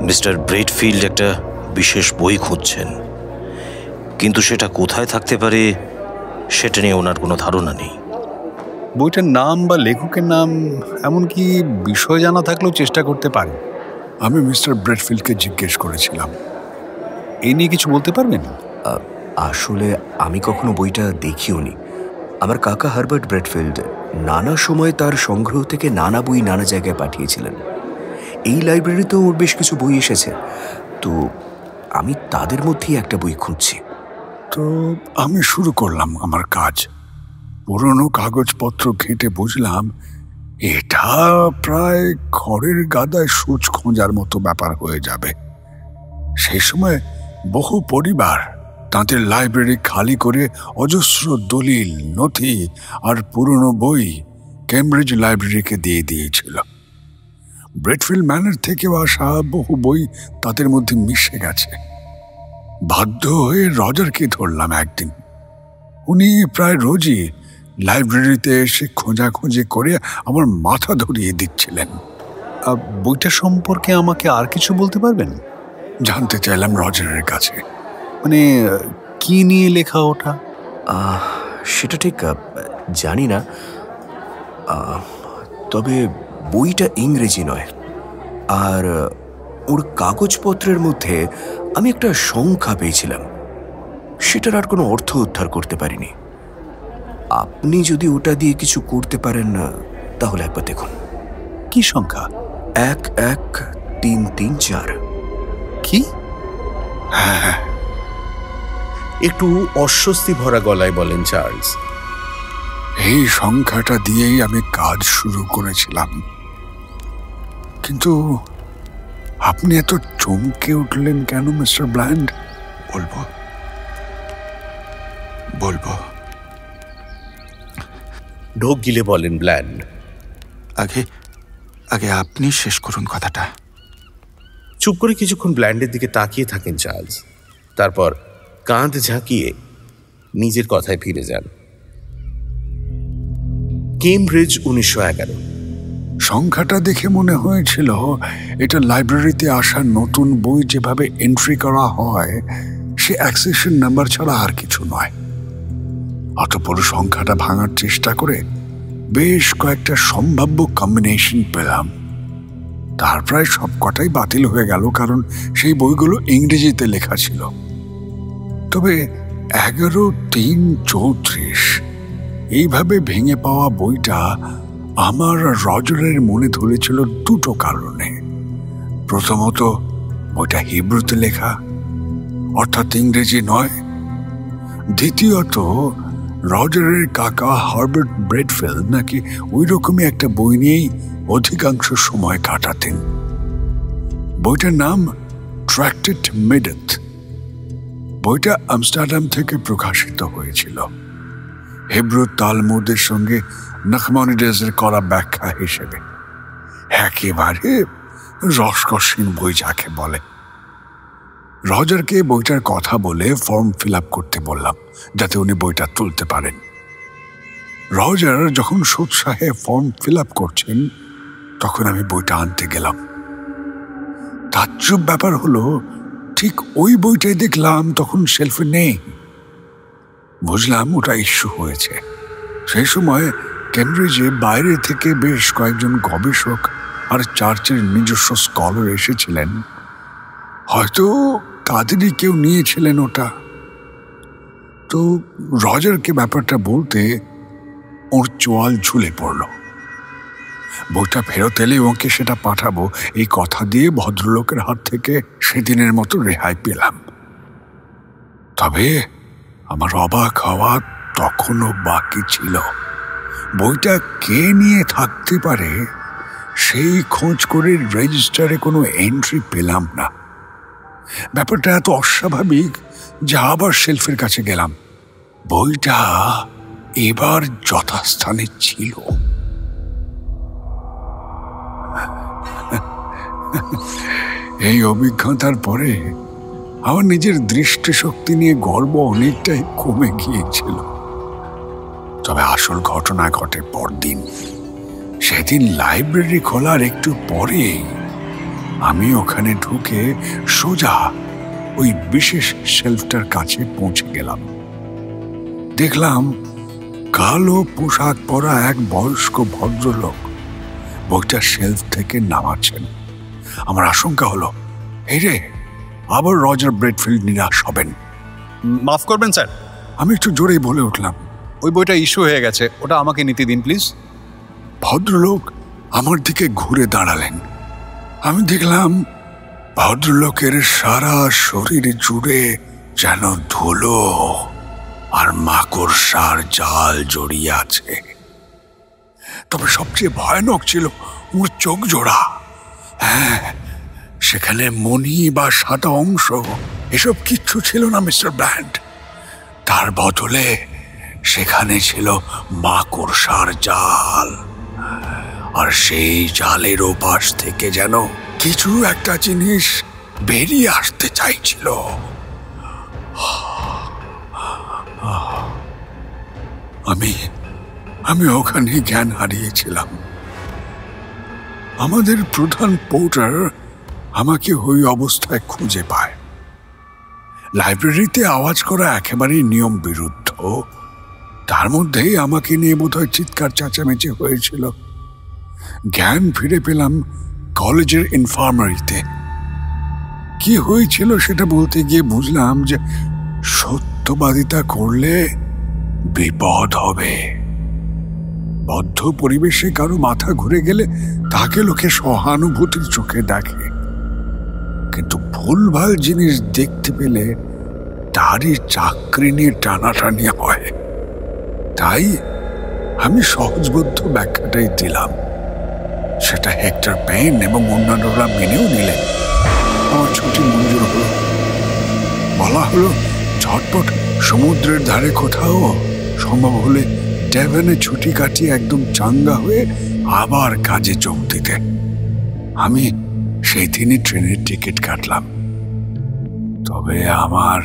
মিস্টার ব্রেডফিল্ড একটা বিশেষ বই খুঁজছেন, কিন্তু সেটা কোথায় থাকতে পারে সেটা নিয়ে ওনার কোনো ধারণা নেই। বইটার নাম বা লেখকের নাম এমনকি বিষয় জানা থাকলেও চেষ্টা করতে পারে। আমি মিস্টার ব্রেডফিল্ডকে জিজ্ঞেস করেছিলাম, এই নিয়ে কিছু বলতে পারবেন? আসলে আমি কখনো বইটা দেখিওনি। আমার কাকা হারবার্ট ব্রেডফিল্ড নানা সময় তার সংগ্রহ থেকে নানা বই নানা জায়গায় পাঠিয়েছিলেন। এই লাইব্রেরিতেও ওর বেশ কিছু বই এসেছে, তো আমি তাদের মধ্যেই একটা বই খুঁজছি। তো আমি শুরু করলাম আমার কাজ। পুরনো কাগজপত্র ঘেঁটে বুঝলাম এটা প্রায় খড়ের গাদায় সূচ খোঁজার মতো ব্যাপার হয়ে যাবে। সেই সময় বহু পরিবার তাদের লাইব্রেরি খালি করে অজস্র দলিল, নথি আর পুরনো বই কেমব্রিজ লাইব্রেরিকে দিয়ে দিয়েছিল। ব্রেডফিল্ড ম্যানর থেকেও আসা বহু বই তাদের মধ্যে মিশে গেছে। বাধ্য হয়ে রজারকে ধরলাম একদিন। উনি প্রায় রোজই লাইব্রেরিতে এসে খোঁজাখুঁজি করে আমার মাথা ধরিয়ে দিচ্ছিলেন। বইটা সম্পর্কে আমাকে আর কিছু বলতে পারবেন? জানতে চাইলাম রজারের কাছে। মানে কি নিয়ে লেখা ওটা? সেটা ঠিক জানি না, তবে বইটা ইংরেজি নয়। আর ওর কাগজপত্রের মধ্যে আমি একটা সংখ্যা পেয়েছিলাম, সেটার আর কোনো অর্থ উদ্ধার করতে পারিনি। আপনি যদি ওটা দিয়ে কিছু করতে পারেন না তাহলে একবার দেখুন। কি সংখ্যা? 11334। কি? হ্যাঁ। একটু অস্বস্তি ভরা গলায় বলেন চার্লস। এই সংখ্যাটা দিয়েই আমি কাজ শুরু করেছিলাম। কিন্তু আপনি এত চমকে উঠলেন কেন মিস্টার ব্ল্যান্ড? বলবো ঢোক গিলে বলেন ব্ল্যান্ড। আগে আগে আপনি শেষ করুন কথাটা। চুপ করে কিছুক্ষণ ব্ল্যান্ডের দিকে তাকিয়ে থাকেন চার্লস, তারপর কাঁধ ঝাঁকিয়ে নিজের কথায় ফিরে যান। কেমব্রিজ 1911। সংখ্যাটা দেখে মনে হয়েছিল এটা লাইব্রেরিতে আসা নতুন বই যেভাবে এন্ট্রি করা হয় সে অ্যাক্সেশন নাম্বার ছাড়া আর কিছু নয়। অতঃপর সংখ্যাটা ভাঙার চেষ্টা করে বেশ কয়েকটা সম্ভাব্য কম্বিনেশন পেলাম। তার প্রায় সবকটাই বাতিল হয়ে গেল, কারণ সেই বইগুলো ইংরেজিতে লেখা ছিল। তবে 11-3-34 এইভাবে ভেঙে পাওয়া বইটা আমার রজারের মনে ধরেছিল দুটো কারণে। প্রথমত, বইটা হিব্রুতে লেখা, অর্থাৎ ইংরেজি নয়। দ্বিতীয়ত, রজারের কাকা হার্বার্ট ব্রেডফিল্ড নাকি ওই রকমই একটা বই নিয়েই অধিকাংশ সময় কাটাতেন। বইটার নাম ট্র্যাক্টেট মিডেথ। বইটা আমস্টারডাম থেকে প্রকাশিত হয়েছিল, হিব্রু তালমুদের সঙ্গে নাখমানিডেজের করা ব্যাখ্যা হিসেবে। একেবারে রসকসীন বই যাকে বলে। রজারকে বইটার কথা বলে ফর্ম ফিল আপ করতে বললাম, যাতে উনি বইটা তুলতে পারেন। রজার যখন সোৎসাহে ফর্ম ফিল আপ করছেন, তখন আমি বইটা আনতে গেলাম। তাজ্জব ব্যাপার হলো, ঠিক ওই বইটাই দেখলাম তখন শেলফে নেই। বুঝলাম ওটা ইস্যু হয়েছে। সেই সময় কেমব্রিজে বাইরে থেকে বেশ কয়েকজন গবেষক আর চার্চের নিজস্ব স্কলার এসেছিলেন। হয়তো তাদেরই কেউ নিয়েছিলেন ওটা। তো রজারকে ব্যাপারটা বলতে ওর চোয়াল ঝুলে পড়ল। বইটা ফেরত এলে ওকে সেটা পাঠাবো এই কথা দিয়ে ভদ্রলোকের হাত থেকে সেদিনের মতো রেহাই পেলাম। তবে আমার অবাক হওয়া তখনও বাকি ছিল। বইটা কে নিয়ে থাকতে পারে সেই খোঁজ করে রেজিস্টারে কোনো এন্ট্রি পেলাম না। ব্যাপারটা এত অস্বাভাবিক যে আবার শেলফের কাছে গেলাম। বইটা এবার যথাস্থানে ছিল। এই অভিজ্ঞতার পরে আমার নিজের দৃষ্টিশক্তি নিয়ে গর্ব অনেকটাই কমে গিয়েছিল। তবে আসল ঘটনা ঘটে পরদিন। সেদিন লাইব্রেরি খোলার একটু পরে আমি ওখানে ঢুকে সোজা ওই বিশেষ শেলফটার কাছে পৌঁছে গেলাম। দেখলাম কালো পোশাক পরা এক বয়স্ক ভদ্রলোক বইটা শেলফ থেকে নামাচ্ছেন। আমার আশঙ্কা হলো, এই রে, আবার রজার ব্রেডফিল্ড নিরাশ হবেন। মাফ করবেন স্যার, আমি একটু জোরেই বলে উঠলাম, ওই বইটা ইস্যু হয়ে গেছে, ওটা আমাকে নিতে দিন প্লিজ। ভদ্রলোক আমার দিকে ঘুরে দাঁড়ালেন। আমি দেখলাম ভদ্রলোকের সারা শরীর জুড়ে যেন ধুলো আর মাকড়সার জাল জড়িয়ে আছে। তবে সবচেয়ে ভয়ানক ছিল ওর চোখ জোড়া। হ্যাঁ, সেখানে মণি বা সাদা অংশ এসব কিচ্ছু ছিল না মিস্টার ব্ল্যান্ড। তার বদলে সেখানে ছিল মাকড়সার জাল, আর সেই জালের ওপাশ থেকে যেন কিছু একটা জিনিস বেরিয়ে আসতে চাইছিল। আমি ওখানে জ্ঞান হারিয়েছিলাম। আমাদের প্রধান পোর্টার আমাকে ওই অবস্থায় খুঁজে পায়। লাইব্রেরিতে আওয়াজ করা একেবারেই নিয়ম বিরুদ্ধ। তার মধ্যেই আমাকে নিয়ে বোধহয় চিৎকার চেঁচামেচি হয়েছিল। জ্ঞান ফিরে পেলাম কলেজের ইনফার্মারিতে। কি হয়েছিল সেটা বলতে গিয়ে বুঝলাম যে সত্যবাদিতা করলে বিপদ হবে। বদ্ধ পরিবেশে কারো মাথা ঘুরে গেলে তাকে লোকে সহানুভূতির চোখে দেখে, কিন্তু ভুলভাল জিনিস দেখতে পেলে তারই চাকরি নিয়ে টানাটানি হয়। তাই আমি সহজবোধ্য ব্যাখ্যাটাই দিলাম। সেটা হেক্টর পেন এবং অন্যান্যরা মেনেও নিলেন। আমার ছুটি মঞ্জুর হলো। বলা হলো ঝটপট সমুদ্রের ধারে কোথাও, সম্ভব হলে ডেভেনে ছুটি কাটিয়ে একদম চাঙ্গা হয়ে আবার কাজে যোগ দিতে। আমি সেই দিনই ট্রেনের টিকিট কাটলাম। তবে আমার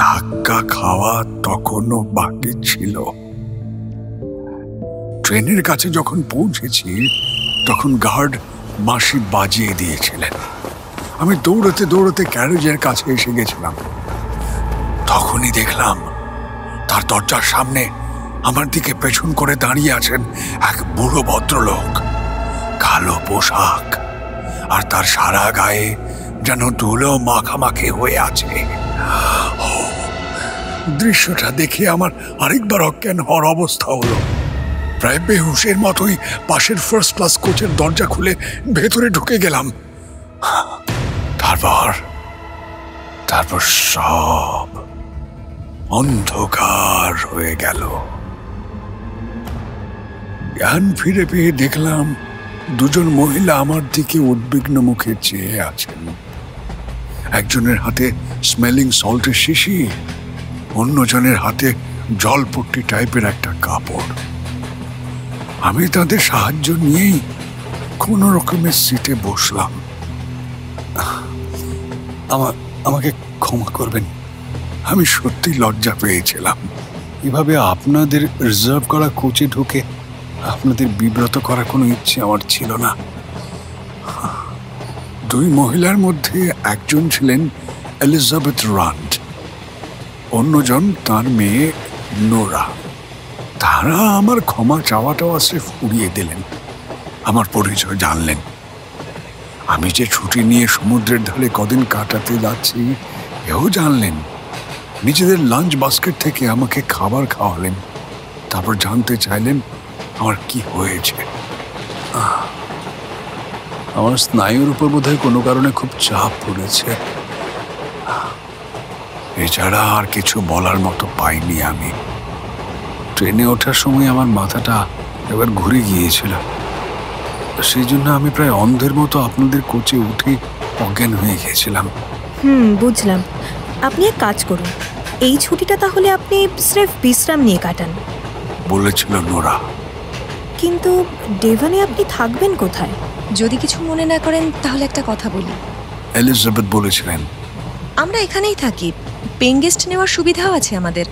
ধাক্কা খাওয়া তখনও বাকি ছিল। ট্রেনের কাছে যখন পৌঁছেছি তখন গার্ড বাঁশি বাজিয়ে দিয়েছিলেন। আমি দৌড়াতে দৌড়াতে ক্যারেজের কাছে এসে গেছিলাম। তখনই দেখলাম তার দরজার সামনে আমার দিকে পেছন করে দাঁড়িয়ে আছেন এক বুড়ো ভদ্রলোক, কালো পোশাক, আর তার সারা গায়ে যেন ধুলো মাখামাখি হয়ে আছে। দৃশ্যটা দেখে আমার আরেকবার অজ্ঞান হওয়ার অবস্থা হলো। প্রায় বেহুশের মতোই পাশের ফার্স্ট ক্লাস কোচের দরজা খুলে ভেতরে ঢুকে গেলাম। তারপর সব অন্ধকার হয়ে গেল। জ্ঞান ফিরে পেয়ে দেখলাম দুজন মহিলা আমার দিকে উদ্বিগ্ন মুখে চেয়ে আছেন। একজনের হাতে স্মেলিং সল্টের শিশি, অন্যজনের হাতে জলপট্টি টাইপের একটা কাপড়। আমি তাদের সাহায্য নিয়েই কোন রকমের সিটে বসলাম। আমাকে ক্ষমা করবেন, আমি সত্যি লজ্জা পেয়েছিলাম। এভাবে আপনাদের রিজার্ভ করা কোচে ঢুকে আপনাদের বিব্রত করার কোনো ইচ্ছে আমার ছিল না। দুই মহিলার মধ্যে একজন ছিলেন এলিজাবেথ রান্ড, অন্যজন তার মেয়ে নোরা। তারা আমার ক্ষমা চাওয়াটাও স্রেফ উড়িয়ে দিলেন। আমার পরিচয় জানলেন। আমি যে ছুটি নিয়ে সমুদ্রের ধারে কদিন কাটাতে যাচ্ছি এও জানলেন। নিজেদের লাঞ্চ বাস্কেট থেকে আমাকে খাবার খাওয়ালেন। তারপর জানতে চাইলেন আমার কি হয়েছে। আমার স্নায়ুর উপর বোধহয় কোনো কারণে খুব চাপ পড়েছে। এছাড়া আর কিছু বলার মতো পাইনি আমি। ট্রেনে ওঠার সময় আমার মাথাটা এবার ঘুরে গিয়েছিল। সেই জন্য আমি প্রায় অন্ধের মতো আপনাদের কোচে উঠে অজ্ঞান হয়ে গিয়েছিলাম। বুঝলাম। আপনি এক কাজ করুন, এই ছুটিটা তাহলে আপনি স্রেফ বিশ্রাম নিয়ে কাটান, বলেছিল নোরা। কিন্তু ডেভনে আপনি থাকবেন কোথায়? যদি কিছু মনে না করেন তাহলে একটা কথা বলি। এলিজাবেথ বলেছিলেন। আমরা এখানেই থাকি, পেইং গেস্ট নেওয়ার সুবিধাও আছে আমাদের।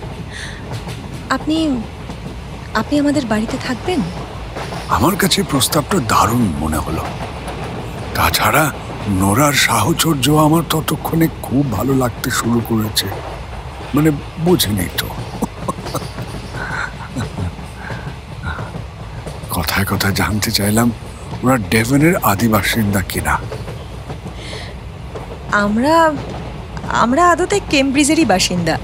আপনি আমাদের বাড়িতে থাকবেন? আমার কাছে প্রস্তাবটা দারুণ মনে হলো। তাছাড়া নোরার সাহচর্য আমার ততক্ষণে খুব ভালো লাগতে শুরু করেছে। মানে বুঝিনি তো। কথায় কথায় জানতে চাইলাম ওরা ডেভনের আদিবাসিন্দা কিনা। আমরা আদতে কেমব্রিজেরই বাসিন্দা।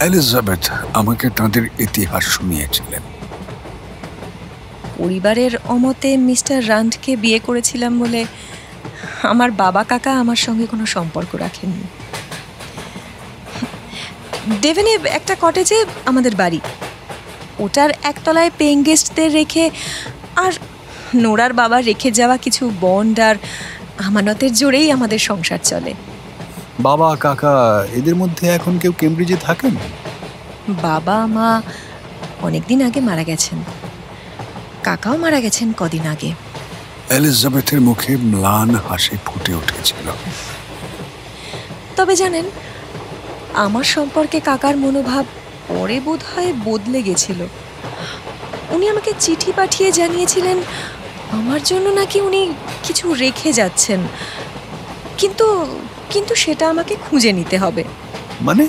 এলিজাবেথ আমাকে তাদের ইতিহাস শুনিয়েছিলেন। পরিবারের অমতে মিস্টার রান্ডকে বিয়ে করেছিলাম বলে আমার বাবা কাকা আমার সঙ্গে কোনো সম্পর্ক রাখেননি। ডেভেনে একটা কটেজে আমাদের বাড়ি, ওটার একতলায় পেইং গেস্টদের রেখে আর নোরার বাবা রেখে যাওয়া কিছু বন্ড আর আমানতের জোরেই আমাদের সংসার চলে। বাবা কাকা এদের মধ্যে এখন কেউ কেমব্রিজে থাকেন? বাবা মা অনেকদিন আগে মারা গেছেন, কাকাও মারা গেছেন কদিন আগে। এলিজাবেথের মুখে ম্লান হাসি ফুটে উঠেছিল। তবে জানেন, আমার সম্পর্কে কাকার মনোভাব পরে বোধহয় বদলে গেছিল। উনি আমাকে চিঠি পাঠিয়ে জানিয়েছিলেন আমার জন্য নাকি উনি কিছু রেখে যাচ্ছেন, কিন্তু সেটা আমাকে খুঁজে নিতে হবে। মানে?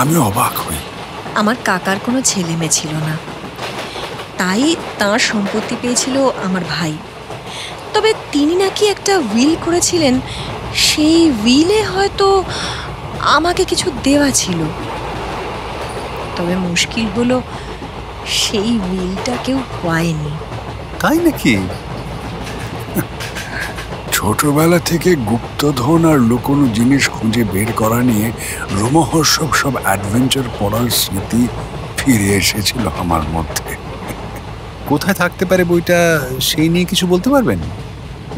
আমি অবাক হই। আমার কাকার কোনো ছেলে মেয়ে ছিল না, তাই তার সম্পত্তি পেয়েছিল আমার ভাই। তবে তিনি নাকি একটা উইল করেছিলেন, সেই উইলে হয়তো আমাকে কিছু দেওয়া ছিল। তবে মুশকিল হলো সেই উইলটা কেউ পায়নি। তাই নাকি? ছোটবেলা থেকে গুপ্তধন আর লুকোনো জিনিস খুঁজে বের করা নিয়ে রোমহর্ষক সব অ্যাডভেঞ্চার পড়ার স্মৃতি ফিরে এসেছিল আমার মধ্যে। কোথায় থাকতে পারে বইটা, সেই নিয়ে কিছু বলতে পারবেন?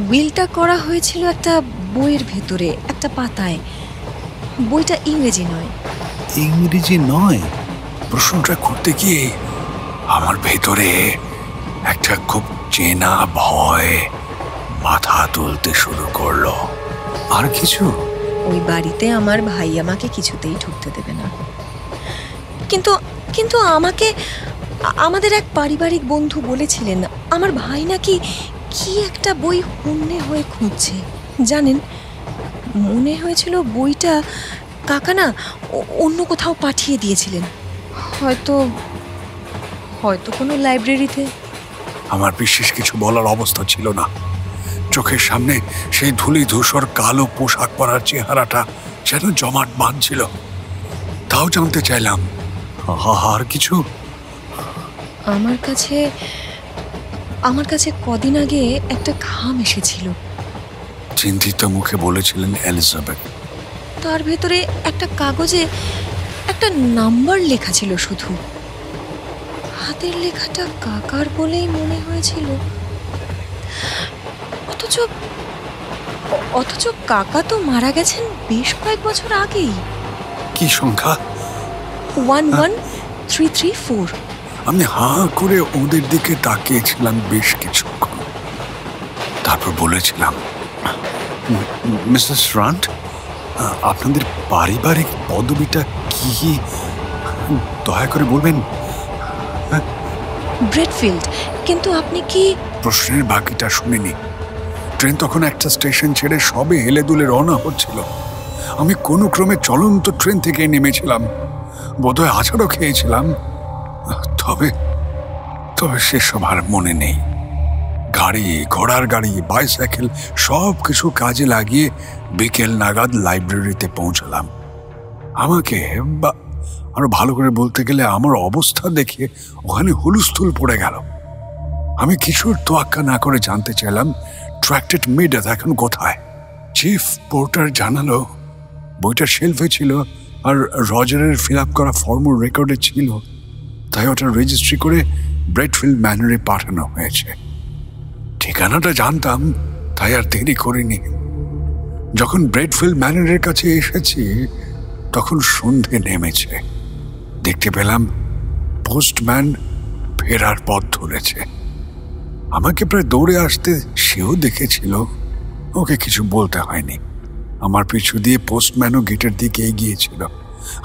উইলটা করা হয়েছিল একটা বইয়ের ভেতরে, একটা পাতায়। বইটা ইংরেজি নয়। ইংরেজি নয়? প্রশ্নটা করতে গিয়ে আমার ভেতরে একটা খুব চেনা ভয় মাথা তুলতে শুরু করলো। আর কিছু? ওই বাড়িতে আমার ভাই আমাকে কিছুতেই ঢুকতে দেবে না। কিন্তু আমাকে আমাদের এক পারিবারিক বন্ধু বলেছিলেন আমার ভাই নাকি কি একটা বই হন্যে হয়ে খুঁজছে। জানেন, মনে হয়েছিল বইটা কাকা না অন্য কোথাও পাঠিয়ে দিয়েছিলেন, হয়তো কোনো লাইব্রেরিতে। আমার বিশেষ কিছু বলার অবস্থা ছিল না। চোখের সামনে সেই ধূলি ধূসর কালো পোশাক পরার চেহারাটা যেন জমাট বাঁধছিল। তাও জানতে চাইলাম, আর কিছু? আমার কাছে কদিন আগে একটা খাম এসেছিল। চিন্তিত মুখে বলেছিলেন এলিজাবেথ। তার ভেতরে একটা কাগজে একটা নাম্বার লেখা ছিল শুধু। হাতের লেখাটা কাকার বলেই মনে হয়েছিল, অথচ কাকা তো মারা গেছেন বেশ কয়েক বছর আগেই। কি সংখ্যা? 11334। আমি হাঁ করে ওদের দিকে তাকিয়েছিলাম বেশ কিছুক্ষণ। তারপর বলেছিলাম, মিসেস রান্ট, আপনাদের পারিবারিক পদবিটা কি দয়া করে বলবেন? ব্রেডফিল্ড। কিন্তু আপনি কি? প্রশ্নের বাকিটা শুনিনি। ট্রেন তখন একটা স্টেশন ছেড়ে সবে হেলে দুলে রওনা হচ্ছিল। আমি কোনো ক্রমে চলন্ত ট্রেন থেকে নেমেছিলাম, বোধহয় আছাড়ও খেয়েছিলাম। তবে সেসব আর মনে নেই। গাড়ি, ঘোড়ার গাড়ি, বাইসাইকেল সব কিছু কাজে লাগিয়ে বিকেল নাগাদ লাইব্রেরিতে পৌঁছলাম। আমাকে, বা আরো ভালো করে বলতে গেলে আমার অবস্থা দেখে ওখানে হুলস্থুল পড়ে গেল। আমি কিছুর তোয়াক্কা না করে জানতে চাইলাম ট্র্যাক্টেড মিডাস এখন কোথায়। চিফ পোর্টার জানালো বইটা শেলফে ছিল আর রজারের ফিল আপ করা ফর্মাল রেকর্ডে ছিল, তাই ওটা রেজিস্ট্রি করে ব্রেডফিল্ড ম্যানরে পাঠানো হয়েছে। ঠিকানাটা জানতাম, তাই আর দেরি করিনি। যখন ব্রেডফিল্ড ম্যানরের কাছে এসেছি তখন সন্ধে নেমেছে। দেখতে পেলাম পোস্টম্যান ফেরার পথ ধরেছে। আমাকে প্রায় দৌড়ে আসতে সেও দেখেছিল, ওকে কিছু বলতে হয়নি। আমার পিছু দিয়ে পোস্টম্যানও গেটের দিকে এগিয়েছিল।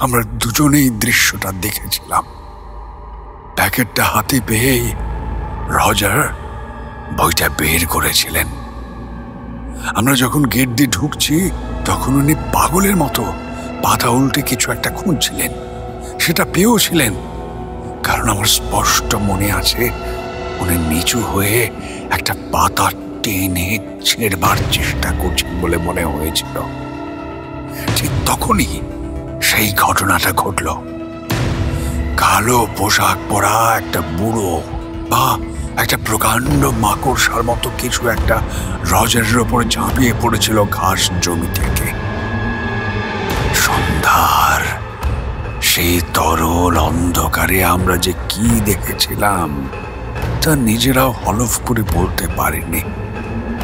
আমরা দুজনেই দৃশ্যটা দেখেছিলাম। প্যাকেটটা হাতে পেয়েই রজার বইটা বের করেছিলেন। আমরা যখন গেট দিয়ে ঢুকছি তখন উনি পাগলের মতো পাতা উল্টে কিছু একটা খুঁজছিলেন। সেটা পেয়েও ছিলেন, কারণ আমার স্পষ্ট মনে আছে উনি নিচু হয়ে একটা পাতা টেনে ছেড়বার চেষ্টা করছেন বলে মনে হয়েছিল। ঠিক তখনই সেই ঘটনাটা ঘটল। কালো পোশাক পরা একটা বুড়ো বা একটা প্রকাণ্ড মাকড়সার মতো কিছু একটা রজারের ওপর ঝাঁপিয়ে পড়েছিল ঘাস জমি থেকে। সন্ধ্যার সেই তরল অন্ধকারে আমরা যে কি দেখেছিলাম তা নিজেরাও হলফ করে বলতে পারিনি,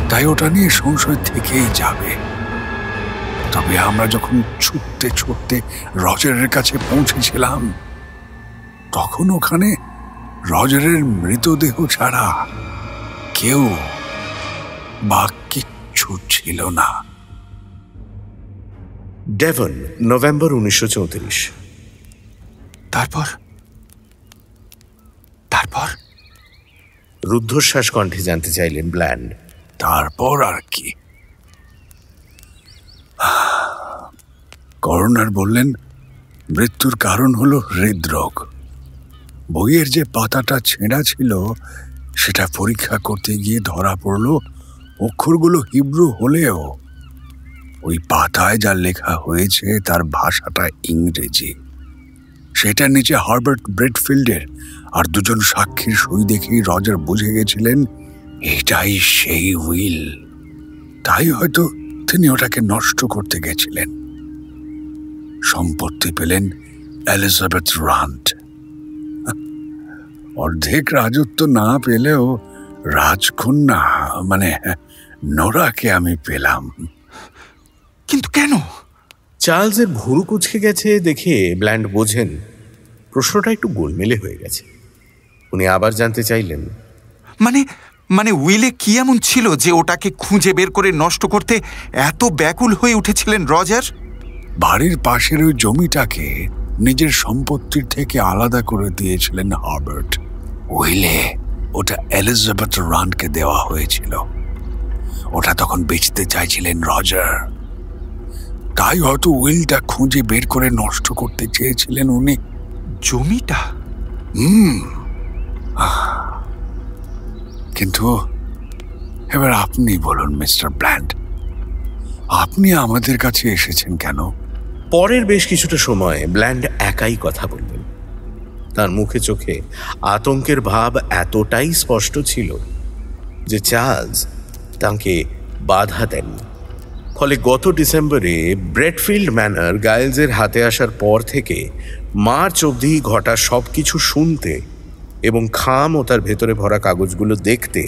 তাই ওটা নিয়ে সংশয় থেকেই যাবে। তবে আমরা যখন ছুটতে ছুটতে রজারের কাছে পৌঁছেছিলাম তখন ওখানে রজারের মৃতদেহ ছাড়া কেউ বা কিচ্ছু ছিল না। Devon, November 1934। তারপর রুদ্ধশ্বাস কণ্ঠে জানতে চাইলেন ব্ল্যান্ড। তারপর আর কি? করোনার বললেন মৃত্যুর কারণ হলো হৃদরোগ। বইয়ের যে পাতাটা ছেঁড়া ছিল সেটা পরীক্ষা করতে গিয়ে ধরা পড়ল অক্ষরগুলো হিব্রু হলেও ওই পাতায় যা লেখা হয়েছে তার ভাষাটা ইংরেজি। সেটার নিচে হার্বার্ট ব্রেডফিল্ডের আর দুজন সাক্ষীর সই দেখেই রজার বুঝে গেছিলেন এটাই সেই উইল। তাই হয়তো তিনি ওটাকে নষ্ট করতে গেছিলেন। সম্পত্তি পেলেন এলিজাবেথ রান্ট। অর্ধেক রাজত্ব না পেলেও রাজকন্যা মানে নোরাকে আমি পেলাম। কিন্তু কেন? চার্লসের ভুরু কুঁচকে গেছে দেখে ব্ল্যান্ড বোঝেন প্রশ্নটা একটু গোলমেলে হয়ে গেছে। উনি আবার জানতে চাইলেন, মানে মানে উইলে কি এমন ছিল যে ওটাকে খুঁজে বের করে নষ্ট করতে এত ব্যাকুল হয়ে উঠেছিলেন রজার? বাড়ির পাশের ওই জমিটাকে নিজের সম্পত্তির থেকে আলাদা করে দিয়েছিলেন হার্বার্ট। উইলে ওটা এলিজাবেথ রান্ডকে দেওয়া হয়েছিল। ওটা তখন বেচতে চাইছিলেন রজার, তাই হয়তো উইলটা খুঁজে বের করে নষ্ট করতে চেয়েছিলেন উনি। জমিটা? কিন্তু এবার আপনি বলুন মিস্টার ব্ল্যান্ড, আপনি আমাদের কাছে এসেছেন কেন? পরের বেশ কিছুটা সময় ব্ল্যান্ড একাই কথা বললেন। তার মুখে চোখে আতঙ্কের ভাব এতটাই স্পষ্ট ছিল যে চার্লস তাকে বাধা দেননি। ফলে গত ডিসেম্বরে ব্রেডফিল্ড ম্যানর গাইলসের হাতে আসার পর থেকে মার্চ অবধি ঘটা সবকিছু শুনতে এবং খাম ও তার ভেতরে ভরা কাগজগুলো দেখতে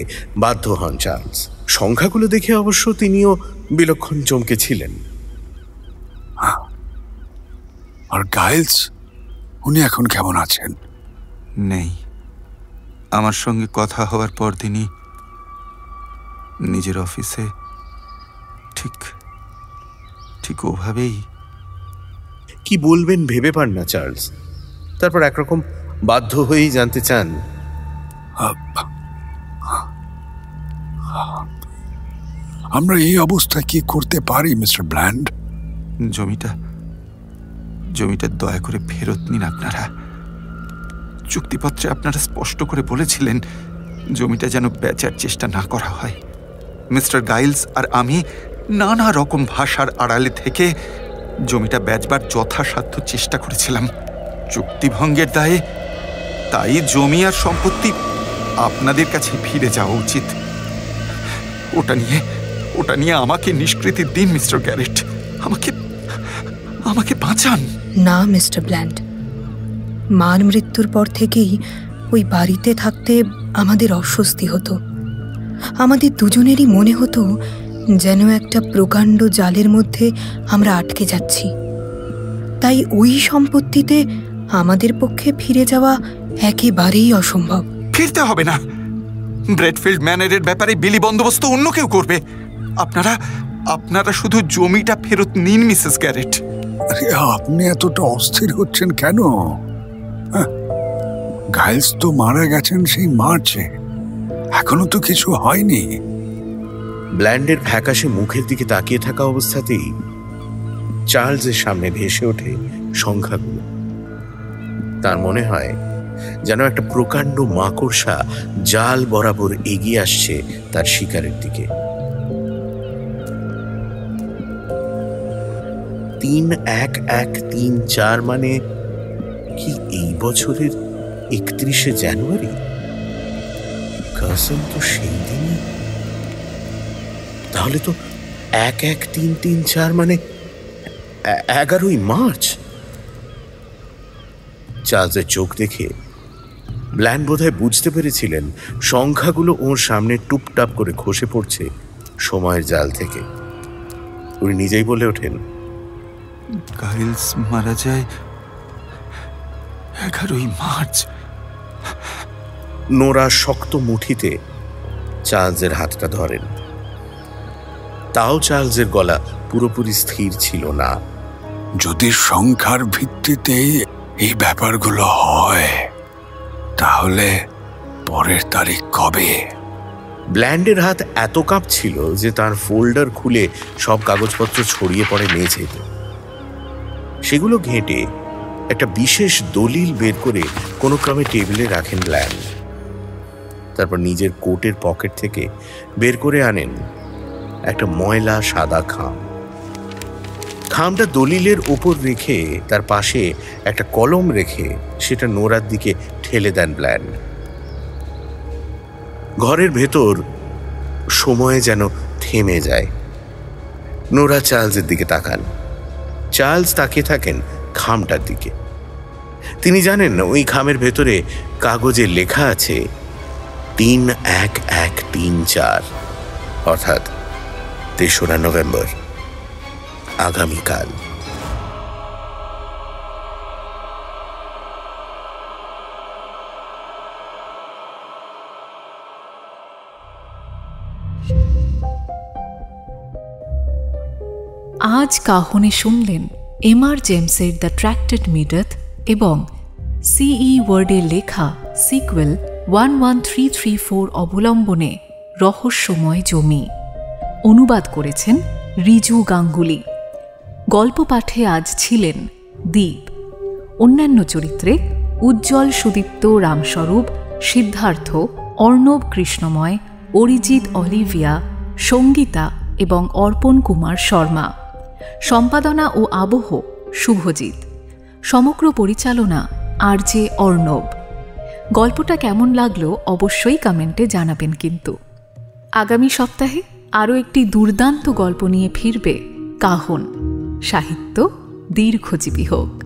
বাধ্য হন চার্লস। সংখ্যাগুলো দেখে অবশ্য তিনিও বিলক্ষণ চমকে ছিলেন। আর গাইলস, উনি এখন কেমন আছেন? নেই। আমার সঙ্গে কথা হওয়ার পর তিনি নিজের অফিসে ঠিক ওভাবেই। কি বলবেন ভেবে পান না চার্লস। তারপর একরকম বাধ্য হয়েই জানতে চান, আমরা এই অবস্থায় কি করতে পারি মিস্টার ব্ল্যান্ড? জমিটা দয়া করে ফেরত নিন আপনারা। চুক্তিপত্রে আপনারা স্পষ্ট করে বলেছিলেন জমিটা যেন বেচার চেষ্টা না করা হয়। মিস্টার গাইলস আর আমি নানা রকম ভাষার আড়ালে থেকে জমিটা বেচবার যথাসাধ্য চেষ্টা করেছিলাম। চুক্তিভঙ্গের দায়ে তাই জমি আর সম্পত্তি আপনাদের কাছে ফিরে যাওয়া উচিত। ওটা নিয়ে আমাকে নিষ্কৃতি দিন মিস্টার গ্যারেট। আমাকে বাঁচান। না মিস্টার ব্ল্যান্ড, মার মৃত্যুর পর থেকেই ওই বাড়িতে থাকতে আমাদের অস্বস্তি হতো। আমাদের দুজনেরই মনে হতো যেন একটা প্রকাণ্ড জালের মধ্যে আমরা আটকে যাচ্ছি। তাই ওই সম্পত্তিতে আমাদের পক্ষে ফিরে যাওয়া একেবারেই অসম্ভব। ফিরতে হবে না। ব্রেডফিল্ড ম্যানরের ব্যাপারে বিলি বন্দোবস্ত অন্য কেউ করবে। আপনারা শুধু জমিটা ফেরত নিন মিসেস গ্যারেট। আপনি এতটা অস্থির হচ্ছেন কেন? গাইলস তো মারা গেছেন সেই মার্চে, এখনো তো কিছু হয়নি। ব্ল্যান্ডের ফ্যাকাশে মুখের দিকে তাকিয়ে থাকা অবস্থাতেই চার্লসের সামনে ভেসে ওঠে সংখ্যাগুলো। তার মনে হয় যেন একটা প্রকাণ্ড মাকড়সা জাল বরাবর এগিয়ে আসছে তার শিকারের দিকে। 3-1-1-3-4 মানে কি এই বছরের 31শে জানুয়ারি? কাসম তো সেই দিনই। তাহলে তো 1-1-3-3-4 মানে 11ই মার্চ। চার্লসের চোখ দেখে ব্ল্যান্ড বোধহয় বুঝতে পেরেছিলেন সংখ্যাগুলো ওর সামনে টুপটাপ করে খসে পড়ছে সময়ের জাল থেকে। উনি নিজেই বলে ওঠেন, গাইলস মারা যায় 11ই মার্চ। নোরা শক্ত মুঠিতে চার্লসের হাতটা ধরেন। তাও চার্লসের গলা পুরোপুরি স্থির ছিল না। যদি সংখ্যার ভিত্তিতে এই ব্যাপারগুলো হয় তাহলে পরের তারিখ কবে? ব্ল্যান্ডের হাত এত কাঁপছিল যে তার ফোল্ডার খুলে সব কাগজপত্র ছড়িয়ে পড়ে মেঝেতে। সেগুলো ঘেঁটে একটা বিশেষ দলিল বের করে কোনো ক্রমে টেবিলে রাখেন ব্ল্যান্ড। তারপর নিজের কোটের পকেট থেকে বের করে আনেন একটা ময়লা সাদা খামটা দলিলের ওপর রেখে তার পাশে একটা কলম রেখে সেটা নোরার দিকে ঠেলে দেন ব্ল্যান্ড। ঘরের ভেতর সময় যেন থেমে যায়। নোরা চার্লসের দিকে তাকান। চার্লস তাকিয়ে থাকেন খামটার দিকে। তিনি জানেন ওই খামের ভেতরে কাগজে লেখা আছে 3-1-1-3-4, অর্থাৎ 3রা নভেম্বর, আগামীকাল। আজ কাহনে শুনলেন এমআর জেমসের দ্য ট্র্যাক্টেড মিডথ এবং সিই ওয়ার্ডের লেখা সিকুয়েল 11334 অবলম্বনে রহস্যময় জমি। অনুবাদ করেছেন রিজু গাঙ্গুলি। গল্প পাঠে আজ ছিলেন দীপ। অন্যান্য চরিত্রে উজ্জ্বল সুদীপ্ত রামস্বরূপ, সিদ্ধার্থ, অর্ণব কৃষ্ণময়, অরিজিৎ অলিভিয়া, সঙ্গীতা এবং অর্পণ কুমার শর্মা। সম্পাদনা ও আবহ শুভজিৎ। সমগ্র পরিচালনা আরজে অর্ণব। গল্পটা কেমন লাগলো অবশ্যই কমেন্টে জানাবেন। কিন্তু আগামী সপ্তাহে আরও একটি দুর্দান্ত গল্প নিয়ে ফিরবে কাহন। সাহিত্য দীর্ঘজীবী হোক।